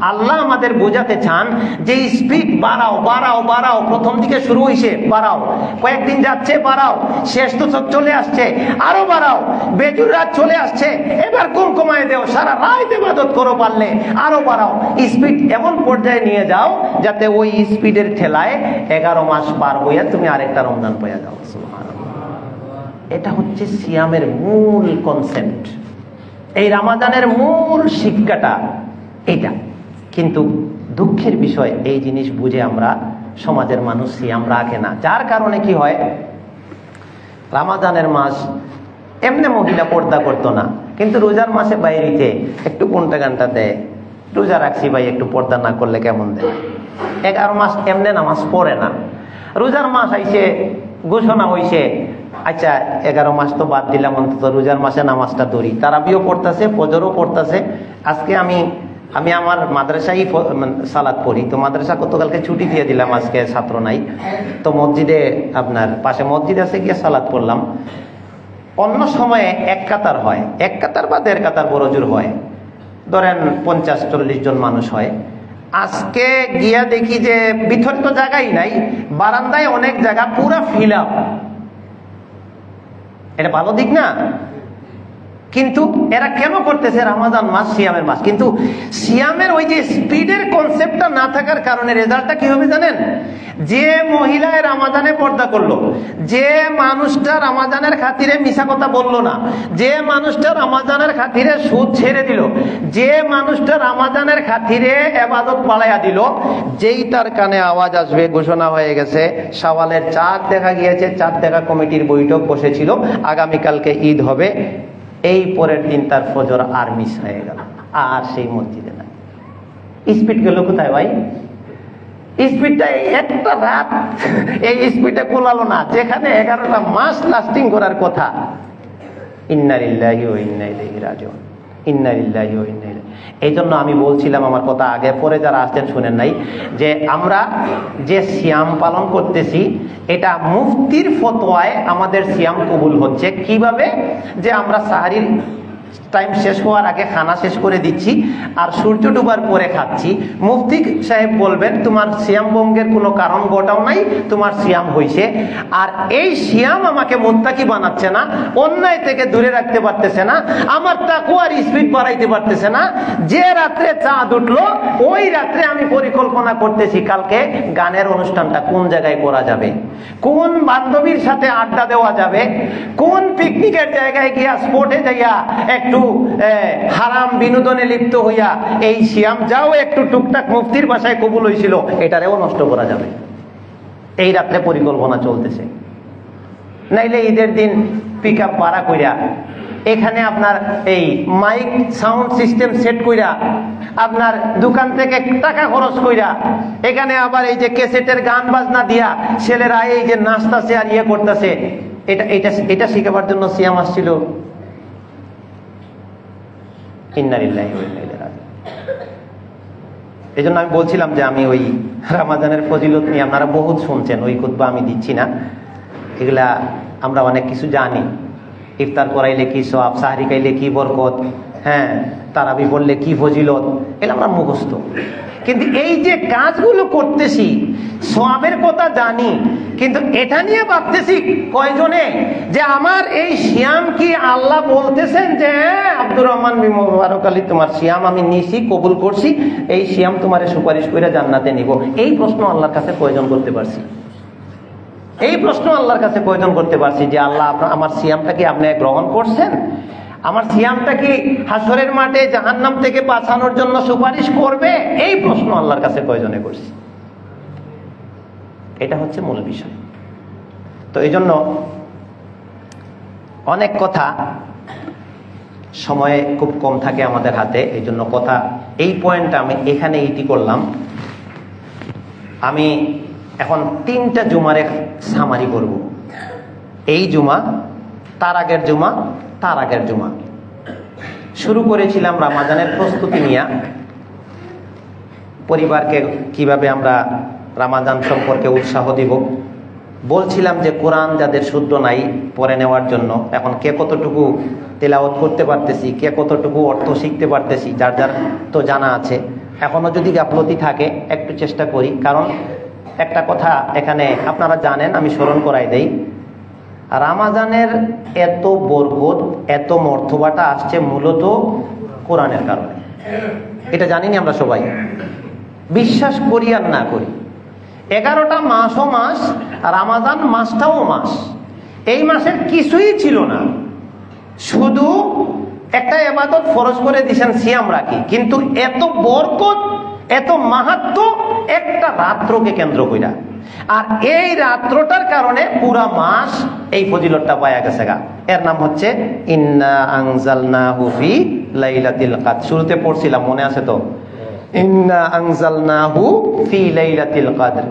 আল্লাহ আমাদের বোঝাতে চান যে স্পিড বাড়াও, বাড়াও, বাড়াও। প্রথম দিকে শুরু হইছে, বাড়াও, কয়েকদিন যাচ্ছে, বাড়াও, শেষ তো চলে আসছে, আরো বাড়াও, বেজুর রাত চলে আসছে, এবার কমায় দেও, সারা রাত ইবাদত করো, পারলে আরো বাড়াও। স্পিড এমন পর্যায়ে নিয়ে যাও যাতে ওই স্পিডের ঠেলায় 11 মাস পার হইয়া তুমি আরেকটা রমজান পেয়ে যাও। সুবহানাল্লাহ। এটা হচ্ছে সিয়ামের মূল কনসেপ্ট, এই রমাজানের মূল শিক্ষাটা এটা। কিন্তু দুঃখের বিষয়, এই জিনিস বুঝে আমরা, সমাজের মানুষ সিয়াম রাখে না। যার কারণে কি হয়, রমাজানের মাস এমনি মহিলা পর্দা করতো না, কিন্তু রোজার মাসে বাইরেতে একটু কোনটা গানটা দেয়, রোজা রাখছি ভাই, একটু পর্দা না করলে কেমন দেয়। 11 মাস এমনি নামাজ পড়ে না, রোজার মাস আইছে, ঘোষণা হয়েছে, আচ্ছা 11 মাস তো বাদ দিলাম, অন্তত রোজার মাসে নামাজটা ধরি। তারাবিও পড়তেছে, ফজরও পড়তেছে। আজকে আমি আমার মাদ্রাসায় সালাত পড়ি, তো মাদ্রাসা গতকালকে ছুটি দিয়ে দিলাম, আজকে ছাত্র নাই, তো মসজিদে আপনার পাশে মসজিদ আছে, গিয়ে সালাত পড়লাম। অন্য সময়ে 1 কাতার হয়, 1 কাতার বা 1.5 কাতার বড় জোর হয়, ধরেন 50-40 জন মানুষ হয়। আজকে গিয়া দেখি যে ভিতরে তো জায়গাই নাই, বারান্দায় অনেক জায়গা পুরা ফিল আপ। এটা ভালো দিক না? কিন্তু এরা কেন করতেছে? রমাদান মাস, সিয়ামের মাস, কিন্তু সিয়ামের ওই যে স্পিডের কনসেপ্টটা না থাকার কারণে রেজাল্টটা কি হবে জানেন? যে মহিলায় রমাদানে পর্দা করলো, যে মানুষটা রমাদানের খাতিরে মিছা কথা বললো না, যে মানুষটা রমাদানের খাতিরে সুদ ছেড়ে দিল, যে মানুষটা রমাদানের খাতিরে ইবাদত বাড়াইয়া দিল, যেই তার কানে আওয়াজ আসবে ঘোষণা হয়ে গেছে, শাওয়ালের চাঁদ দেখা গিয়েছে, চাঁদ দেখা কমিটির বৈঠক বসেছিল, আগামীকালকে ঈদ হবে, এই পরের দিন তার ফজর আর মিস হয়ে গেল, আর সেই মসজিদে নাই। স্পিড গেল কোথায় ভাই? স্পিডটা একটা রাত এই স্পিডে কোলালো না, যেখানে 11টা মাস লাস্টিং করার কথা। ইন্না লিল্লাহি ওয়া ইন্না ইলাইহি রাজিউন, ইন্না লিল্লাহি ওয়া ইন্না ইলাইহি। এই জন্য আমি বলছিলাম, আমার কথা আগে পরে যারা আসছেন শুনেন নাই, যে আমরা যে সিয়াম পালন করতেছি, এটা মুফতির ফতোয়ায় আমাদের সিয়াম কবুল হচ্ছে। কিভাবে? যে আমরা সাহারির টাইম শেষ হওয়ার আগে খানা শেষ করে দিচ্ছি, আর সূর্য ডুবার পরে খাচ্ছি। মুফতি সাহেব বলবেন তোমার সিয়াম ভঙ্গের কোনো কারণ ঘটাও নাই, তোমার সিয়াম হয়েছে। আর এই সিয়াম আমাকে মুত্তাকি বানাচ্ছে না, অন্যায় থেকে দূরে রাখতে পারতেছে না, আমার তাকওয়ার স্পিড বাড়াইতে পারতেছে না। যে রাত্রে চাঁদ উঠলো, ওই রাত্রে আমি পরিকল্পনা করতেছি কালকে গানের অনুষ্ঠানটা কোন জায়গায় করা যাবে, কোন বান্ধবীর সাথে আড্ডা দেওয়া যাবে, কোন পিকনিকের জায়গায় গিয়া স্পটে যাইয়া একটু হারাম বিনোদনে লিপ্ত হইয়া এই সিয়াম যাও একটু টুকটাক মুফতির ভাষায় কবুল হয়েছিল, এটারেও নষ্ট করা যাবে। এই রাত্রে পরিকল্পনা চলতেছে। নাইলে ঈদের দিন পিক আপ ভাড়া কইরা এখানে আপনার এই মাইক সাউন্ড সিস্টেম সেট কইরা, আপনার দোকান থেকে টাকা খরচ কইরা, এখানে আবার এই যে ক্যাসেটের গান বাজনা দিয়া ছেলেরা এই যে নাচতাছে আর ইয়ে করতেছে, এটা শিখাবার জন্য সিয়াম আসছিল। ইন্না লিল্লাহি ওয়া ইন্না ইলাইহি রাজিউন। এই জন্য আমি বলছিলাম যে আমি ওই রমাদানের ফজিলত নিয়ে আপনারা বহুত শুনছেন, ওই খুতবা আমি দিচ্ছি না, এগুলা আমরা অনেক কিছু জানি। ইফতার করাইলে কি সওয়াব, সাহরি খাইলে কি বরকত, হ্যাঁ তারাবি পড়লে কি ফজিলত, এগুলো আমরা মুখস্থ। কিন্তু এই যে কাজগুলো করতেছি, সওয়াবের কথা জানি, কিন্তু এটা নিয়ে ভাবতেছি কয়জনে যে আমার এই সিয়াম কি আল্লাহ বলতেছেন যে আব্দুর রহমান বিন মুবারক আলী তোমার সিয়াম আমি নিছি, কবুল করছি, এই সিয়াম তোমারে সুপারিশ করে জান্নাতে নিব। এই প্রশ্ন আল্লাহর কাছে কয়জন করতে পারছি? এই প্রশ্ন আল্লাহর কাছে কয়জন করতে পারছি যে আল্লাহ আমার সিয়ামটা কি আপনি গ্রহণ করছেন? আমার সিয়ামটা কি হাসরের মাঠে জাহান্নাম থেকে বাঁচানোর জন্য সুপারিশ করবে? এই প্রশ্ন আল্লাহর কাছে কয়জনে করছি? এটা হচ্ছে মূল বিষয়। তো এই জন্য অনেক কথা, সময় খুব কম থাকে আমাদের হাতে, এই জন্য কথা এই পয়েন্টটা আমি এখানে ইতি করলাম। আমি এখন 3টা জুমারে সামারি করব। এই জুমা, তার আগের জুমা, তার আগের জুমা। শুরু করেছিলাম রমাদানের প্রস্তুতি নিয়ে, পরিবারকে কিভাবে আমরা রমাদান সম্পর্কে উৎসাহ দিব। বলছিলাম যে কোরআন যাদের শুদ্ধ নাই পড়ে নেওয়ার জন্য, এখন কে কতটুকু তেলাওয়াত করতে পারতেছি, কে কতটুকু অর্থ শিখতে পারতেছি, যার যার তো জানা আছে। এখনো যদি গাফলতি থাকে একটু চেষ্টা করি, কারণ একটা কথা এখানে আপনারা জানেন, আমি স্মরণ করাই দেই, রমাদানের এত বরকত, এত মর্তবাটা আসছে মূলত কোরআনের কারণে। এটা জানিনি আমরা সবাই, বিশ্বাস করি আর না করি। 11টা মাসও মাস, রমাদান মাসটাও মাস। এই মাসের কিছুই ছিল না, শুধু একটা ইবাদত ফরজ করে দিয়েছেন সিয়াম রাখি, কিন্তু এত বরকত, এত মাহাত্ম্য একটা রাত্রকে কেন্দ্র কইরা। আর এই রাত্রটার কারণে পুরা মাস এই ফজিলতটা পাওয়া গেছে গা। এর নাম হচ্ছে ইন্না আনজালনাহু ফি লাইলাতুল কদর। শুরুতে পড়ছিলাম, মনে আছে তো? ইন্না আনজালনাহু ফি লাইলাতিল কদর,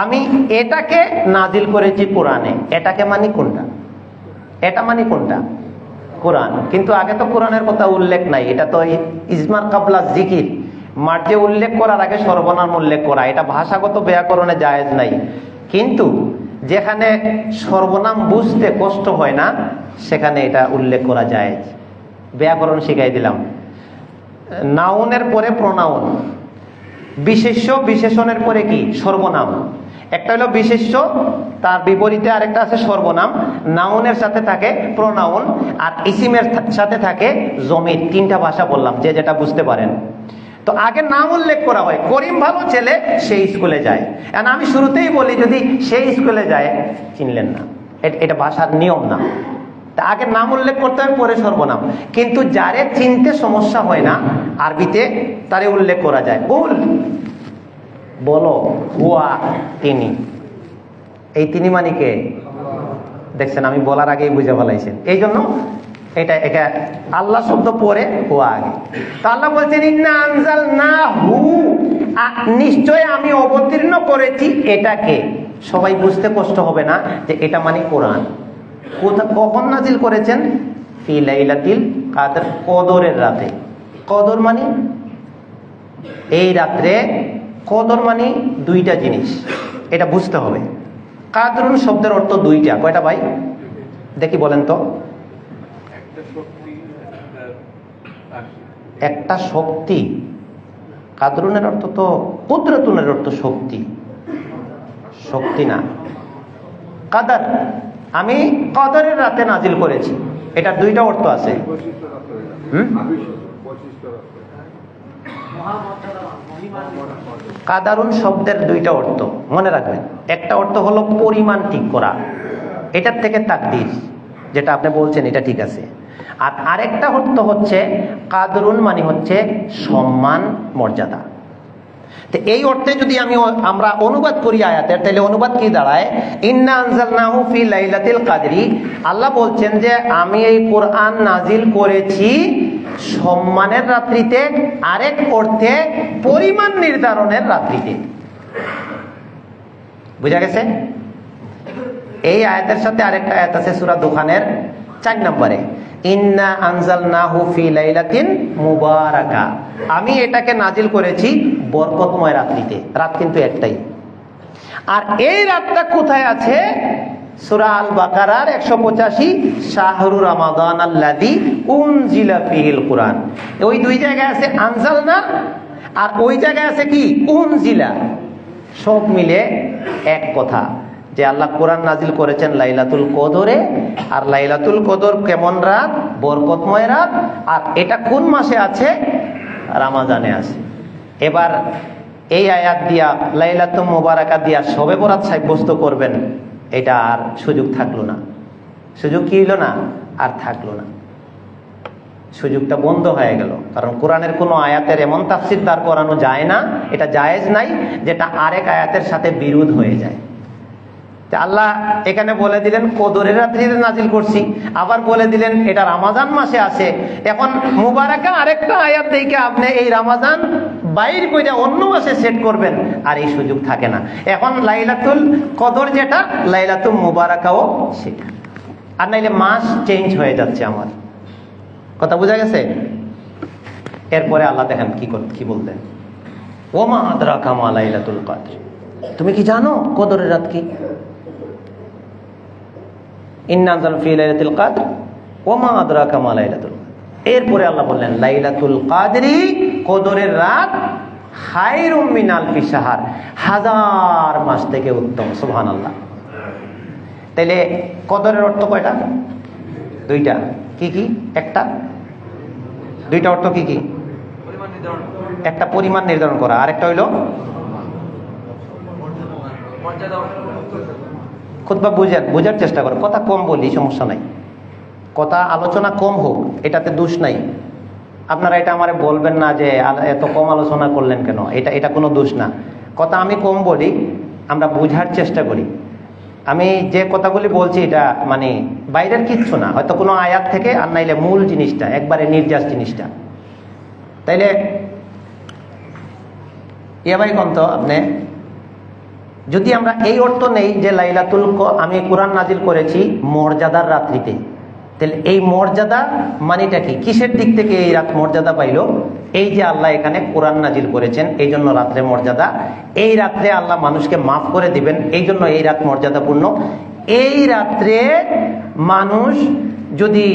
আমি এটাকে নাজিল করেছি কোরআনে। এটাকে মানে কোনটা? এটা মানে কোনটা? কোরআন। কিন্তু আগে তো কোরআনের কথা উল্লেখ নাই, এটা তো ইজমার কাবলা জিকির, মার্জে উল্লেখ করার আগে সর্বনাম উল্লেখ করা, এটা ভাষাগত ব্যাকরণে জায়েজ নাই। কিন্তু যেখানে সর্বনাম বুঝতে কষ্ট হয় না সেখানে এটা উল্লেখ করা জায়েজ। ব্যাকরণ শিখাই দিলাম। নাউনের পরে প্রনাউন, বিশেষ্য বিশেষণের পরে কি? সর্বনাম। একটা হলো বিশেষ্য, তার বিপরীতে আরেকটা আছে সর্বনাম। নাউনের সাথে থাকে প্রনাউন, আর ইসিমের সাথে থাকে জমির। তিনটা ভাষা বললাম, যে যেটা বুঝতে পারেন। তো আগে নাম উল্লেখ করা হয়, করিম ভালো ছেলে, সেই স্কুলে যায়। আর আমি শুরুতেই বলি যদি সেই স্কুলে যায়, চিনলেন না, এটা ভাষার নিয়ম না। তা আগে নাম উল্লেখ করতে হবে, পরে সর্বনাম। কিন্তু যারে চিনতে সমস্যা হয় না আরবিতে, তারে উল্লেখ করা যায়। বলো হুয়া, তিনি। এই তিনি মানে কে? দেখছেন, আমি বলার আগেই বুঝে ফেলাইছেন। এই জন্য এটা আল্লাহ শব্দ পরে হুয়া আগে। তো আল্লাহ বলছেন ইন্না আনজালনাহু, নিশ্চয় আমি অবতীর্ণ করেছি এটাকে। সবাই বুঝতে কষ্ট হবে না যে এটা মানে কোরআন। কখন নাজিল করেছেন? ফি লাইলাতিল কদর, কদরের রাতে। কদর মানে এই রাত্রে, কদর মানে দুইটা জিনিস, এটা বুঝতে হবে। কাদরুন শব্দের অর্থ দুইটা। কয়টা ভাই দেখি বলেন তো? একটা শক্তি। কাদরুনের অর্থ তো কুদরতুনের অর্থ শক্তি, শক্তি না। কাদার, আমি কদরের রাতে নাজিল করেছি, এটার দুইটা অর্থ আছে। কাদারুন শব্দের দুইটা অর্থ মনে রাখবেন। একটা অর্থ হলো পরিমাণ ঠিক করা, এটার থেকে তাকদীর, যেটা আপনি বলছেন এটা ঠিক আছে। আর আরেকটা অর্থ হচ্ছে কাদরুন মানে হচ্ছে সম্মান, মর্যাদা। তো এই অর্থে যদি আমরা অনুবাদ করি আয়াতের, তাহলে অনুবাদ কি দাঁড়ায়? ইন্না আনজালনাহু ফি লাইলাতিল কদরি, আল্লাহ বলছেন যে আমি এই কোরআন নাজিল করেছি সম্মানের রাত্রিতে, আরেক অর্থে পরিমাণ নির্ধারণের রাত্রিতে। বুঝা গেছে? এই আয়াতের সাথে আরেকটা আয়াত আছে সূরা দুখানের 4 নম্বরে, ইন্না আনজালনাহু ফি লাইলাতিন মুবারাকা, আমি এটাকে নাজিল করেছি বরকতময় রাত্রিতে। রাত কিন্তু একটাই। আর এই রাতটা কোথায় আছে? সূরা আল বাকারার 185, শাহরু রমাদান আল্লাযী উনজিলা ফীহিল কুরআন। ওই দুই জায়গায় আছে আনজালনা, আর ওই জায়গায় আছে কি? উনজিলা। সব মিলে এক কথা, যে আল্লাহ কোরআন নাজিল করেছেন লাইলাতুল কদরে। আর লাইলাতুল কদর কেমন রাত? বরকতময় রাত। আর এটা কোন মাসে আছে? রমাজানে আছে। এবার এই আয়াত দিয়া, লাইলাতুল মুবারাকা দিয়া শবে বরাত সাব্যস্ত করবেন, এটা আর সুযোগ থাকলো না। সুযোগ কি হইল না? আর থাকলো না, সুযোগটা বন্ধ হয়ে গেল। কারণ কোরআনের কোনো আয়াতের এমন তাফসীর দাঁড় করানো যায় না, এটা জায়েজ নাই, যেটা আরেক আয়াতের সাথে বিরোধ হয়ে যায়। আল্লাহ এখানে বলে দিলেন কদরের রাত্রিতে নাজিল করছি, আবার বলে দিলেন এটা রমাজান মাসে আছে। এখন মুবারাকা আরেকটা আয়াত দেখে আপনি এই রমাজান বাইর কইরা অন্য মাসে সেট করবেন, আর এই সুযোগ থাকে না। এখন লাইলাতুল কদর যেটা, লাইলাতুল মুবারাকাও সেটা। আর নাইলে মাস চেঞ্জ হয়ে যাচ্ছে। আমার কথা বোঝা গেছে? এরপরে আল্লাহ দেখেন কি বলতেন, ওমা আদরাকা মা লাইলাতুল কদর, তুমি কি জানো কদরের রাত কি? ইন্না আনজালনাহু ফি লাইলাতিল কদর ওমা আদরাকা মা লাইলাতুল কদর। এরপরে আল্লাহ বললেন লাইলাতুল কদরি, কদরের রাত, খায়রুম মিন আলফি শাহর, 1000 মাস থেকে উত্তম। সুবহানাল্লাহ। তাইলে কদরের অর্থ কয়টা? দুইটা। কি কি? একটা, দুইটা অর্থ কি কি? একটা পরিমাণ নির্ধারণ করা, আরেকটা হইল খুতবা বোঝার চেষ্টা করো। কথা কম বলি, সমস্যা নাই, কথা আলোচনা কম হোক, এটাতে দোষ নাই। আপনারা এটা আমারে বলবেন না যে এত কম আলোচনা করলেন কেন, এটা কোনো দোষ না। কথা আমি কম বলি, আমরা বোঝার চেষ্টা করি। আমি যে কথাগুলি বলছি এটা মানে বাইরের কিচ্ছু না, হয়তো কোনো আয়াত থেকে, আর নাইলে মূল জিনিসটা একবারে নির্যাস জিনিসটা। তাইলে ভাই কন্ত আপনি যদি আমরা এই অর্থ নেই যে আমি কোরআন নাজিল করেছি মর্যাদার রাত্রিতে, তাহলে এই মর্যাদা মানেটা কি? কিসের দিক থেকে এই রাত মর্যাদা পাইল? এই যে আল্লাহ এখানে কোরআন নাজিল করেছেন এই জন্য রাত্রে মর্যাদা, এই রাত্রে আল্লাহ মানুষকে মাফ করে দিবেন এই জন্য এই রাত মর্যাদাপূর্ণ। এই রাত্রে মানুষ যদি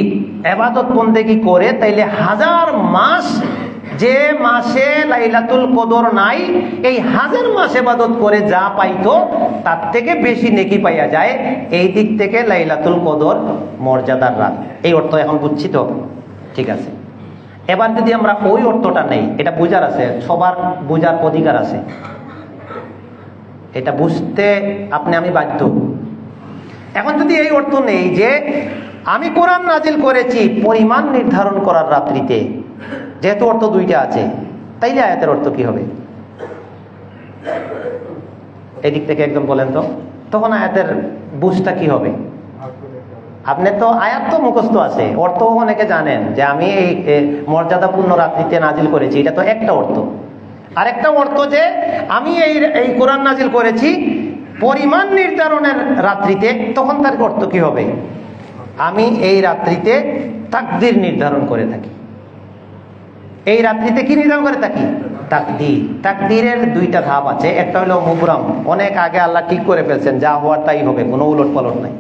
ইবাদত বন্দেগী করে তাইলে 1000 মাস, যে মাসে লাইলাতুল কদর নাই, এই 1000 মাস ইবাদত করে যা পাইতো তার থেকে বেশি নেকি পাইয়া যায়। এই দিক থেকে লাইলাতুল কদর মর্যাদার রাত। এই অর্থ এখন বুঝছি তো? ঠিক আছে। এবার যদি আমরা ওই অর্থটা নেই, এটা বুঝার আছে, সবার বুঝার অধিকার আছে, এটা বুঝতে আমি বাধ্য। এখন যদি এই অর্থ নেই যে আমি কোরআন নাজিল করেছি পরিমাণ নির্ধারণ করার রাত্রিতে, যেহেতু অর্থ দুইটা আছে, তাইলে আয়াতের অর্থ কি হবে? এদিক থেকে একদম বলেন তো, তখন আয়াতের বুঝটা কি হবে? আপনি তো আয়াত তো মুখস্থ আছে, অর্থ অনেকে জানেন যে আমি এই মর্যাদাপূর্ণ রাত্রিতে নাজিল করেছি, এটা তো একটা অর্থ। আরেকটা অর্থ যে আমি এই কোরআন নাজিল করেছি পরিমাণ নির্ধারণের রাত্রিতে, তখন তার অর্থ কি হবে? আমি এই রাত্রিতে তাকদীর নির্ধারণ করে থাকি। এই রাত্রিতে কি নির্ধারণ করে থাকি? তাকদীর। তাকদীরের দুইটা ধাপ আছে, একটা হলো মুবরাম, অনেক আগে আল্লাহ ঠিক করে ফেলছেন, যা হওয়ার তাই হবে, কোনো উলট পালট নাই।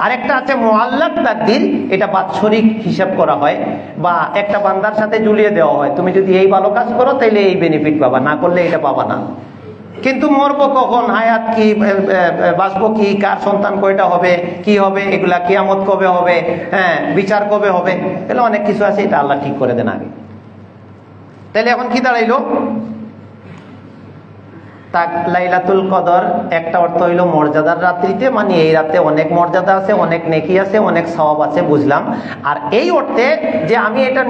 আরেকটা আছে মুআল্লাক তাকদীর, এটা বাৎসরিক হিসাব করা হয় বা একটা বান্দার সাথে ঝুলিয়ে দেওয়া হয়, তুমি যদি এই ভালো কাজ করো তাইলে এই বেনিফিট পাবা, না করলে এটা পাবা না। কিন্তু মরবো কখন, হায়াত কি, বাঁচবো কি, কার সন্তান কয়টা হবে, কি হবে, এগুলা কিয়ামত কবে হবে, হ্যাঁ বিচার কবে হবে, এগুলো অনেক কিছু আছে, এটা আল্লাহ ঠিক করে দেন আগে। তাহলে এখন কি দাঁড়াইলো? লাইলাতুল কদর একটা অর্থ হইল মর্যাদার রাত্রিতে, মানে এই রাতে অনেক মর্যাদা আছে, অনেক নেকি আছে, অনেক সওয়াব আছে, বুঝলাম। আর এই অর্থে যে আমি এটা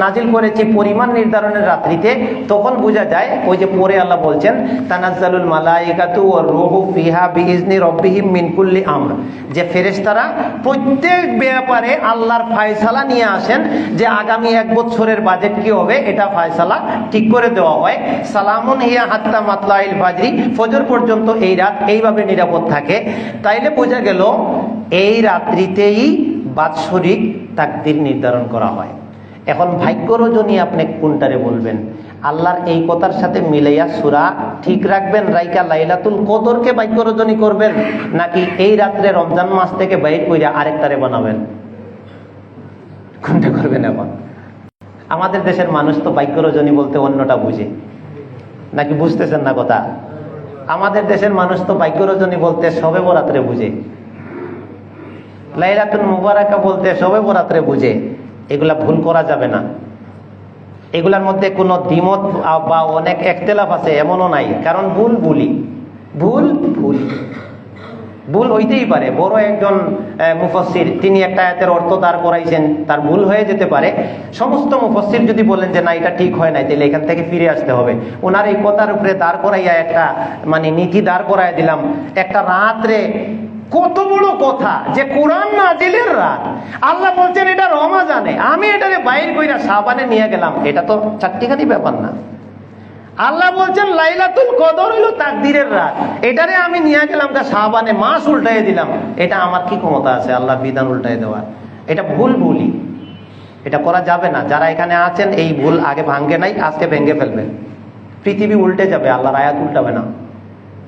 নাজিল করেছি পরিমাণ নির্ধারণের রাত্রিতে, তখন বোঝা যায় ওই যে পরে আল্লাহ বলছেন তানাজ্জালুল মালাইকাতু ওয়ার রূহু ফিহা বিইজনি রাব্বিহিম মিন কুল্লি আমর, যে ফেরেশতারা প্রত্যেক ব্যাপারে আল্লাহর ফয়সালা নিয়ে আসেন, যে আগামী 1 বছরের বাজেট কি হবে এটা ফয়সালা ঠিক করে দেওয়া হয়। সালামুন হিয়া হাত্তা মাতলাইল ফাজরি, ফজর পর্যন্ত এই রাত এইভাবে নিরাপদ থাকে। তাইলে বোঝা গেল এই রাত্রিতেই বাৎসরিক তাকদীর নির্ধারণ করা হয়। এখন ভাগ্য রজনী আপনি কোনটারে বলবেন? আল্লাহর এই কথার সাথে মিলাইয়া সূরা ঠিক রাখবেন, রাইকা লাইলাতুল কদরকে ভাগ্য রজনী করবেন, নাকি এই রাত্রে রমজান মাস থেকে বাইর কইরা আরেকটারে বানাবেন? কোনটা করবেন? এখন আমাদের দেশের মানুষ তো ভাগ্য রজনী বলতে অন্যটা বুঝে, নাকি বুঝতেছেন না কথা? আমাদের দেশের মানুষ তো ভাগ্য রজনী বলতে শবে বরাতরে বুঝে, লাইলাতুল মুবারাকা বলতে শবে বরাতরে বুঝে। এগুলা ভুল করা যাবে না। এগুলার মধ্যে কোনো দ্বিমত বা অনেক একতেলাফ আছে এমনও নাই, কারণ ভুল ভুলই, ভুল ভুল ভুল হইতেই পারে। বড় একজন মুফাসসির, তিনি একটা আয়াতের অর্থ দাঁড় করাইছেন, তার ভুল হয়ে যেতে পারে। সমস্ত মুফাসসির যদি বলেন যে না এটা ঠিক হয় নাই, তাহলে এখান থেকে ফিরে আসতে হবে। ওনার এই কথার উপরে দাঁড় করাইয়া একটা নীতি দাঁড় করাইয়া দিলাম। একটা রাত্রে কত বড় কথা যে কোরআন নাজিলের রাত, আল্লাহ বলছেন এটা রমাজানে, আমি এটারে বাইর কইরা শাবানে নিয়ে গেলাম, এটা তো চারটিখানি ব্যাপার না। আল্লাহ বলছেন লাইলাতুল কদর হইল তাকদীরের রাত, এটারে আমি নিয়ে গেলাম তা শাবানে, মাস উল্টাই দিলাম। এটা আমার কি ক্ষমতা আছে আল্লাহর বিধান উল্টাই দেওয়ার? এটা ভুলই, এটা করা যাবে না। যারা এখানে আছেন এই ভুল আগে ভাঙ্গে নাই, আজকে ভেঙে ফেলবেন। পৃথিবী উল্টে যাবে, আল্লাহর আয়াত উল্টাবে না।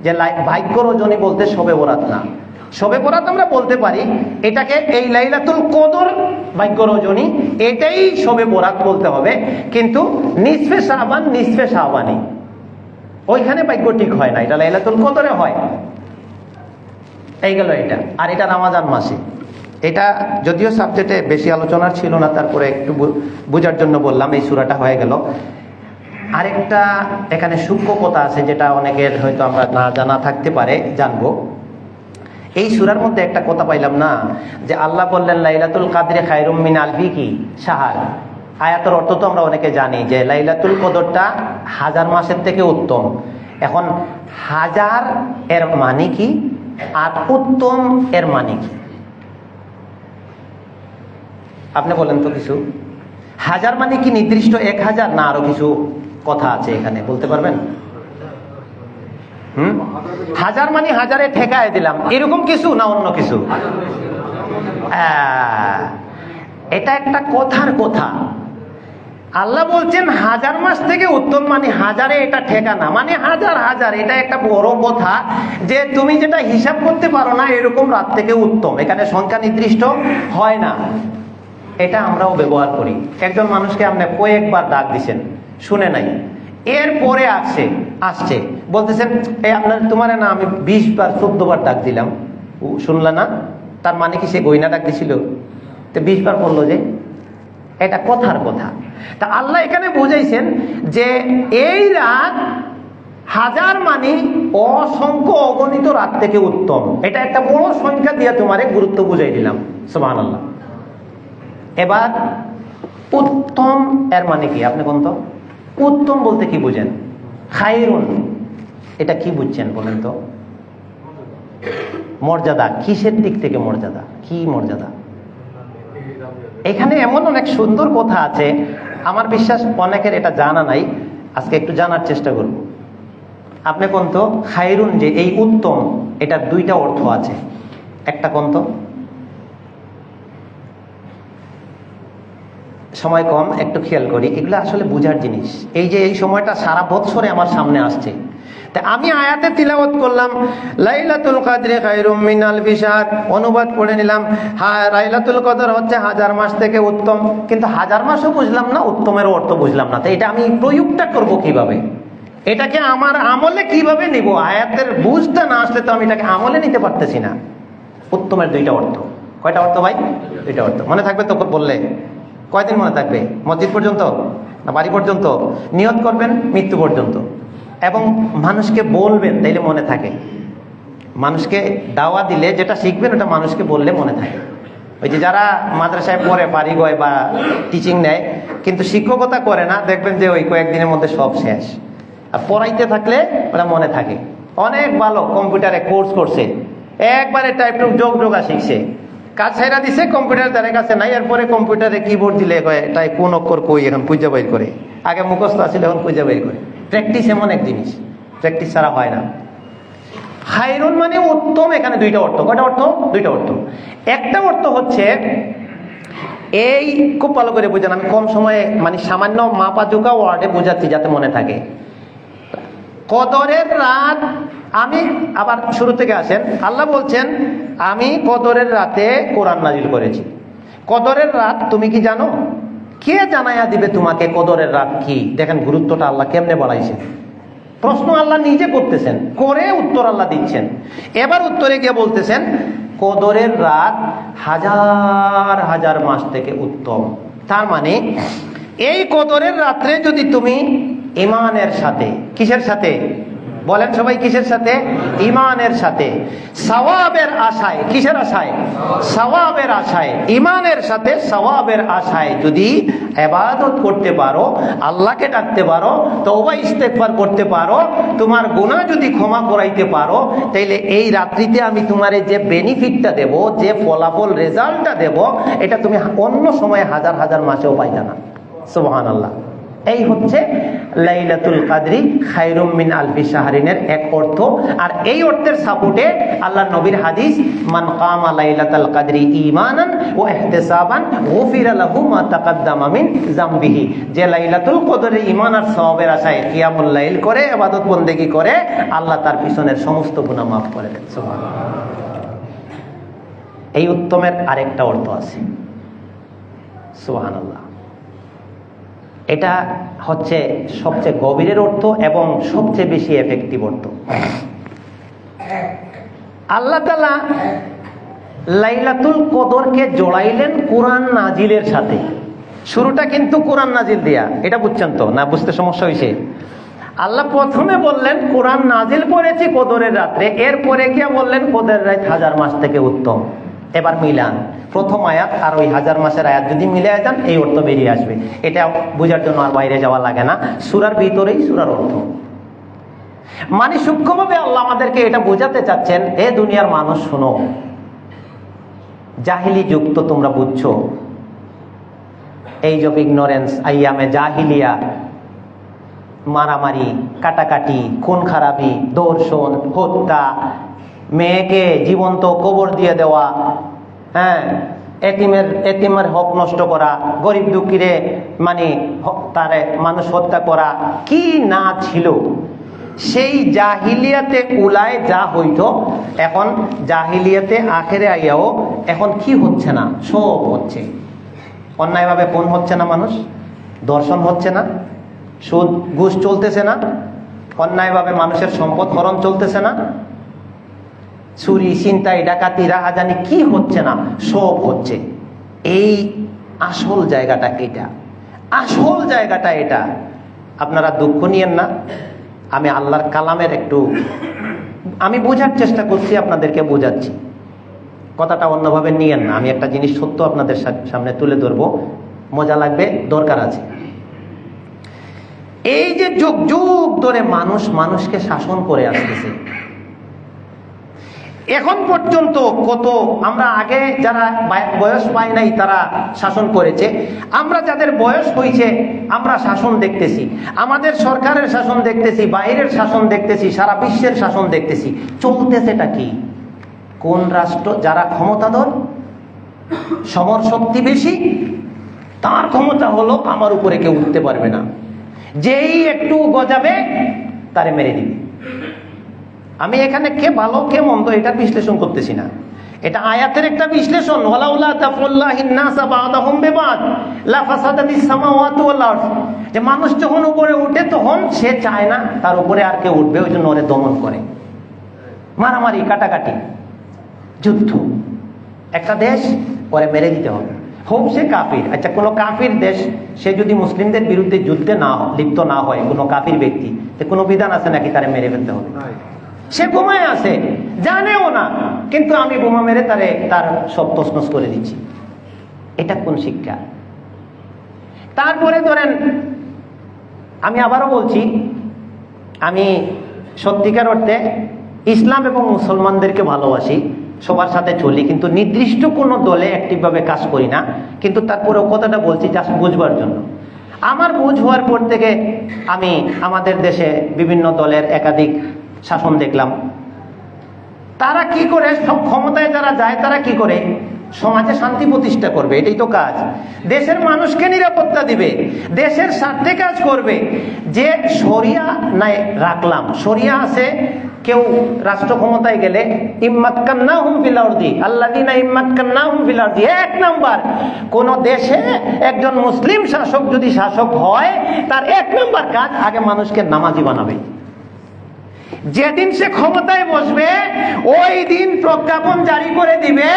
যে ভাগ্য রজনী বলতে শবে বরাত না, শবে বরাত আমরা বলতে পারি, এটাকে এই লাইলাতুল কদর ভাগ্য রজনী, এটাই শবে বরাত বলতে হবে। কিন্তু নিসফে শাবান, নিসফে শাবানি, ওইখানে ভাগ্য ঠিক হয় না, এটা লাইলাতুল কদরে হয়। এই গেল এটা। আর এটা রমজান মাসে, এটা যদিও সাবজেক্টে বেশি আলোচনার ছিল না, তারপরে একটু বোঝার জন্য বললাম। এই সূরাটা হয়ে গেল। আরেকটা এখানে সূক্ষ্ম কথা আছে, যেটা অনেকের হয়তো আমরা না জানা থাকতে পারে, জানবো। এই সূরার মধ্যে একটা কথা পাইলাম না, যে আল্লাহ বললেন লাইলাতুল কাদরে খায়রুম মিন আলফি কি শাহর। আয়াতের অর্থ তো আমরা অনেকে জানি যে লাইলাতুল কদরটা 1000 মাসের থেকে উত্তম। এখন 1000 এর মানে কি আর উত্তম এর মানে কি? আপনি বলেন তো কিছু। 1000 মানে কি নির্দিষ্ট 1000, না আরো কিছু কথা আছে এখানে, বলতে পারবেন? হাজার মানে হাজারে ঠেকায় দিলাম, এরকম কিছু না অন্য কিছু? এটা একটা কথার কথা। আল্লাহ বলছেন হাজার মাস থেকে উত্তম, মানে হাজারে এটা ঠেকানা, মানে হাজার হাজার, এটা একটা বড় কথা যে তুমি যেটা হিসাব করতে পারো না এরকম রাত থেকে উত্তম। এখানে সংখ্যা নির্দিষ্ট হয় না, এটা আমরাও ব্যবহার করি। একজন মানুষকে আপনি কয়েকবার ডাক দিছেন, শুনে নাই, এরপরে আসছে বলতেছেন এই আপনার তোমার না আমি 20 বার 14 বার ডাক দিলাম, শুনলা না? তার মানে কি সে গয়না ডাক দিছিল? তো 20 বার বললো যে এটা কথার কথা। তা আল্লাহ এখানে বুঝাইছেন যে এই রাত হাজার মানে অসংখ্য অগণিত রাত থেকে উত্তম। এটা একটা বড় সংখ্যা দিয়ে তোমারে গুরুত্ব বুঝাই দিলাম। সুবহানাল্লাহ। এবার উত্তম এর মানে কি আপনি কোন তো? উত্তম বলতে কি বুঝেন? খায়রুন এটা কি বুঝছেন বলেন তো? মর্যাদা, কিসের দিক থেকে মর্যাদা? কি মর্যাদা? এখানে এমন অনেক সুন্দর কথা আছে, আমার বিশ্বাস অনেকের এটা জানা নাই, আজকে একটু জানার চেষ্টা করব। আপনি কোন তো খায়রুন, যে এই উত্তম, এটার দুইটা অর্থ আছে। একটা কোন তো? সময় কম, একটু খেয়াল করি, এগুলো আসলে বুঝার জিনিস। এই যে এই সময়টা সারা বছরে আমার সামনে আসছে, তা আমি আয়াতে তিলাওয়াত করলাম লাইলাতুল কদরি খায়রুম মিন আলফি শাহর, অনুবাদ করে নিলাম, হ্যাঁ লাইলাতুল কদর হচ্ছে হাজার মাস থেকে উত্তম, কিন্তু হাজার মাসও বুঝলাম না, উত্তমের অর্থ বুঝলাম না। তো এটা আমি প্রয়োগটা করব কিভাবে? এটাকে আমার আমলে কিভাবে নিব? আয়াতের বুঝতে না আসলে তো আমি এটাকে আমলে নিতে পারতেছি না। উত্তমের দুইটা অর্থ। কয়টা অর্থ ভাই? দুইটা অর্থ। মনে থাকবে তো বললে? কয়দিন মনে থাকবে? মসজিদ পর্যন্ত না বাড়ি পর্যন্ত? নিয়ত করবেন মৃত্যু পর্যন্ত, এবং মানুষকে বলবেন, তাইলে মনে থাকে। মানুষকে দাওয়া দিলে যেটা শিখবেন ওটা মানুষকে বললে মনে থাকে। ওই যে যারা মাদ্রাসায় পড়ে পারিগয় বা টিচিং নেয় কিন্তু শিক্ষকতা করে না, দেখবেন যে ওই কয়েকদিনের মধ্যে সব শেষ। আর পড়াইতে থাকলে ওরা মনে থাকে। অনেক ভালো কম্পিউটারে কোর্স করছে, একবারে টাইপটুক যোগা শিখছে, কাজ ছাইরা দিছে, কম্পিউটার তার কাছে নাই, এরপরে কম্পিউটারে কিবোর্ড দিলে এটাই কোন অক্ষর কই এখন খুঁজে বের করে, আগে মুখস্থ আছিল এখন খুঁজে বের করে। প্র্যাকটিস এমন এক জিনিস, প্র্যাকটিস ছাড়া হয় না। খায়রুন মানে উত্তম, এখানে দুইটা অর্থ। কয়টা অর্থ? দুইটা অর্থ। একটা অর্থ হচ্ছে এই, খুব ভালো করে বুঝেন, আমি কম সময়ে মানে সামান্য মাপাজোকা ওয়ার্ডে বোঝাচ্ছি যাতে মনে থাকে। কদরের রাত, আমি আবার শুরু থেকে আসেন, আল্লাহ বলছেন আমি কদরের রাতে কোরআন নাজিল করেছি। কদরের রাত তুমি কি জানো? কে জানাইয়া দিবে তোমাকে কদরের রাত কি? দেখেন গুরুত্বটা আল্লাহ কেমনে বাড়াইছে। প্রশ্ন আল্লাহ নিজে করতেছেন, করে উত্তর আল্লাহ দিচ্ছেন। এবার উত্তরে গিয়ে বলতেছেন কদরের রাত হাজার হাজার মাস থেকে উত্তম। তার মানে এই কদরের রাত্রে যদি তুমি ঈমানের সাথে, কিসের সাথে বলেন সবাই, কিসের সাথে? ঈমানের সাথে, সওয়াবের আশায়, কিসের আশায়? সওয়াবের আশায়, ঈমানের সাথে সওয়াবের আশায় যদি ইবাদত করতে পারো, আল্লাহকে ডাকতে পারো, তওবা ইস্তেগফার করতে পারো, তোমার গুনাহ যদি ক্ষমা করাইতে পারো, তাইলে এই রাত্রিতে আমি তোমারে যে বেনিফিটটা দেব, যে ফলাফল রেজাল্টটা দেব, এটা তুমি অন্য সময়ে হাজার হাজার মাসেও পাইতা না। সুবহানাল্লাহ। এই হচ্ছে লাইলাতুল কদরি খায়রুম মিন আলফি শাহরিনের এক অর্থ। আর এই অর্থের সাপোর্টে আল্লাহর নবীর হাদিস, মান কামা লাইলাতুল কদরি ঈমানান ওয়া ইহতিসাবান গুফিরা লাহু মা তাকাদ্দামা মিন যামবিহি, যে লাইলাতুল কদরে ঈমান আর সওয়াবের আশায় কিয়ামুল লাইল করে, ইবাদত বন্দেগী করে, আল্লাহ তার পিছনের সমস্ত গুনাহ মাফ করে দেন। সুবহানাল্লাহ। এই উত্তমের আরেকটা অর্থ আছে। সুবহানাল্লাহ। এটা হচ্ছে সবচেয়ে গভীরের অর্থ এবং সবচেয়ে বেশি এফেক্টিভ অর্থ। আল্লাহ তাআলা লাইলাতুল কদরকে জড়াইলেন কোরআন নাজিলের সাথে। শুরুটা কিন্তু কোরআন নাজিল দিয়া, এটা বুঝছেন তো না? বুঝতে সমস্যা হয়েছে? আল্লাহ প্রথমে বললেন কোরআন নাজিল করেছি কদরের রাত্রে, এরপরে গিয়ে বললেন কদরের রাত হাজার মাস থেকে উত্তম। এবার মিলান প্রথম আয়াত আর ওই হাজার মাসের আয়াত যদি মিলে যান, এই অর্থ বেরিয়ে আসবে। এটা বোঝার জন্য আর বাইরে যাওয়া লাগে না, সূরার ভিতরেই সূরার অর্থ। মানে সূক্ষ্মভাবে আল্লাহ আমাদেরকে এটা বোঝাতে চাচ্ছেন, এ দুনিয়ার মানুষ শোনো, জাহিলি যুগ তো তোমরা বুঝছো, এইজ অফ ইগনোরেন্স, আইয়ামে জাহিলিয়া, মারামারি, কাটাকাটি, খুন খারাপি, ধর্ষণ, হত্যা, মেয়েকে জীবন্ত কবর দিয়ে দেওয়া, হ্যাঁ, এতিমের হক নষ্ট করা, গরিব দুঃখীরে মানে তারে মানুষ হত্যা করা, কি না ছিল সেই জাহিলিয়াতে উলায় যা হইত, এখন জাহিলিয়াতে আখেরে আইয়াও এখন কি হচ্ছে না, সব হচ্ছে। অন্যায়ভাবে খুন হচ্ছে না মানুষ, ধর্ষণ হচ্ছে না, সুদ ঘুষ চলতেছে না, অন্যায়ভাবে মানুষের সম্পদ হরণ চলতেছে না, চুরি ছিনতাই ডাকাতি রাহাজানি কি হচ্ছে না, সব হচ্ছে। এই আসল জায়গাটা এটা, আসল জায়গাটা এটা। আপনারা দুঃখ নিয়েন না, আমি আল্লাহর কালামের একটু আমি বোঝার চেষ্টা করছি, আপনাদেরকে বোঝাচ্ছি, কথাটা অন্যভাবে নিয়েন না। আমি একটা জিনিস সত্য আপনাদের সামনে তুলে ধরবো, মজা লাগবে, দরকার আছে। এই যে যুগ যুগ ধরে মানুষ মানুষকে শাসন করে আসতেছে, এখন পর্যন্ত কত, আমরা আগে যারা বয়স পাই নাই তারা শাসন করেছে, আমরা যাদের বয়স হয়েছে আমরা শাসন দেখতেছি, আমাদের সরকারের শাসন দেখতেছি, বাইরের শাসন দেখতেছি, সারা বিশ্বের শাসন দেখতেছি। চলতেছেটা কি? কোন রাষ্ট্র যারা ক্ষমতাধর, সমর শক্তি বেশি, তার ক্ষমতা হলো আমার উপরে কেউ উঠতে পারবে না, যেই একটু গজাবে তারে মেরে দিবে। আমি এখানে কে ভালো কে মন্দ এটা বিশ্লেষণ করতেছি না, এটা আয়াতের একটা বিশ্লেষণ। ওয়ালাউলা তাফুল্লাহিন নাসা বা'দাহুম বিবাদ লাফাসাদাতিস সামাওয়াতু ওয়াল আরদ, যে মানুষ যখন উপরে উঠে তখন সে চায় না তার উপরে আর কেউ উঠবে, ওই জন্য ওরে দমন করে, মারামারি, কাটাকাটি, যুদ্ধ। একটা দেশ পরে মেরে দিতে হবে, হোক সে কাফির। আচ্ছা, কোনো কাফির দেশ সে যদি মুসলিমদের বিরুদ্ধে যুদ্ধে না লিপ্ত না হয়, কোনো কাফির ব্যক্তি, কোনো বিধান আছে নাকি তারে মেরে ফেলতে হবে? সে বোমায় আছে, জানেও না, কিন্তু আমি বোমা মেরে তার সব তছনছ করে দিচ্ছি। এটা কোন শিক্ষা? তারপরে ধরেন, আমি আবারও বলছি, আমি সত্যিকার অর্থে ইসলাম এবং মুসলমানদেরকে ভালোবাসি, সবার সাথে চলি, কিন্তু নির্দিষ্ট কোনো দলে অ্যাক্টিভভাবে কাজ করি না। কিন্তু তারপরেও কথাটা বলছি জাস্ট বুঝবার জন্য। আমার বুঝ হওয়ার পর থেকে আমি আমাদের দেশে বিভিন্ন দলের একাধিক শাসন দেখলাম। তারা কি করে, সব ক্ষমতায় যারা যায় তারা কি করে, সমাজে শান্তি প্রতিষ্ঠা করবে, এটাই তো কাজ। দেশের মানুষকে নিরাপত্তা দিবে, দেশের স্বার্থে কাজ করবে। যে শরিয়া নাই রাখলাম, শরিয়া আছে, কেউ রাষ্ট্র ক্ষমতায় গেলে ইম্মাক্কান্নাহুম ফিল আরদি আল্লাযিনা ইম্মাক্কান্নাহুম ফিল আরদি, এক নাম্বার কোন দেশে একজন মুসলিম শাসক যদি শাসক হয়, তার এক নাম্বার কাজ আগে মানুষকে নামাজি বানাবে। যেদিন সে ক্ষমতায় বসবে ওই দিন প্রজ্ঞাপন জারি করে দিবে,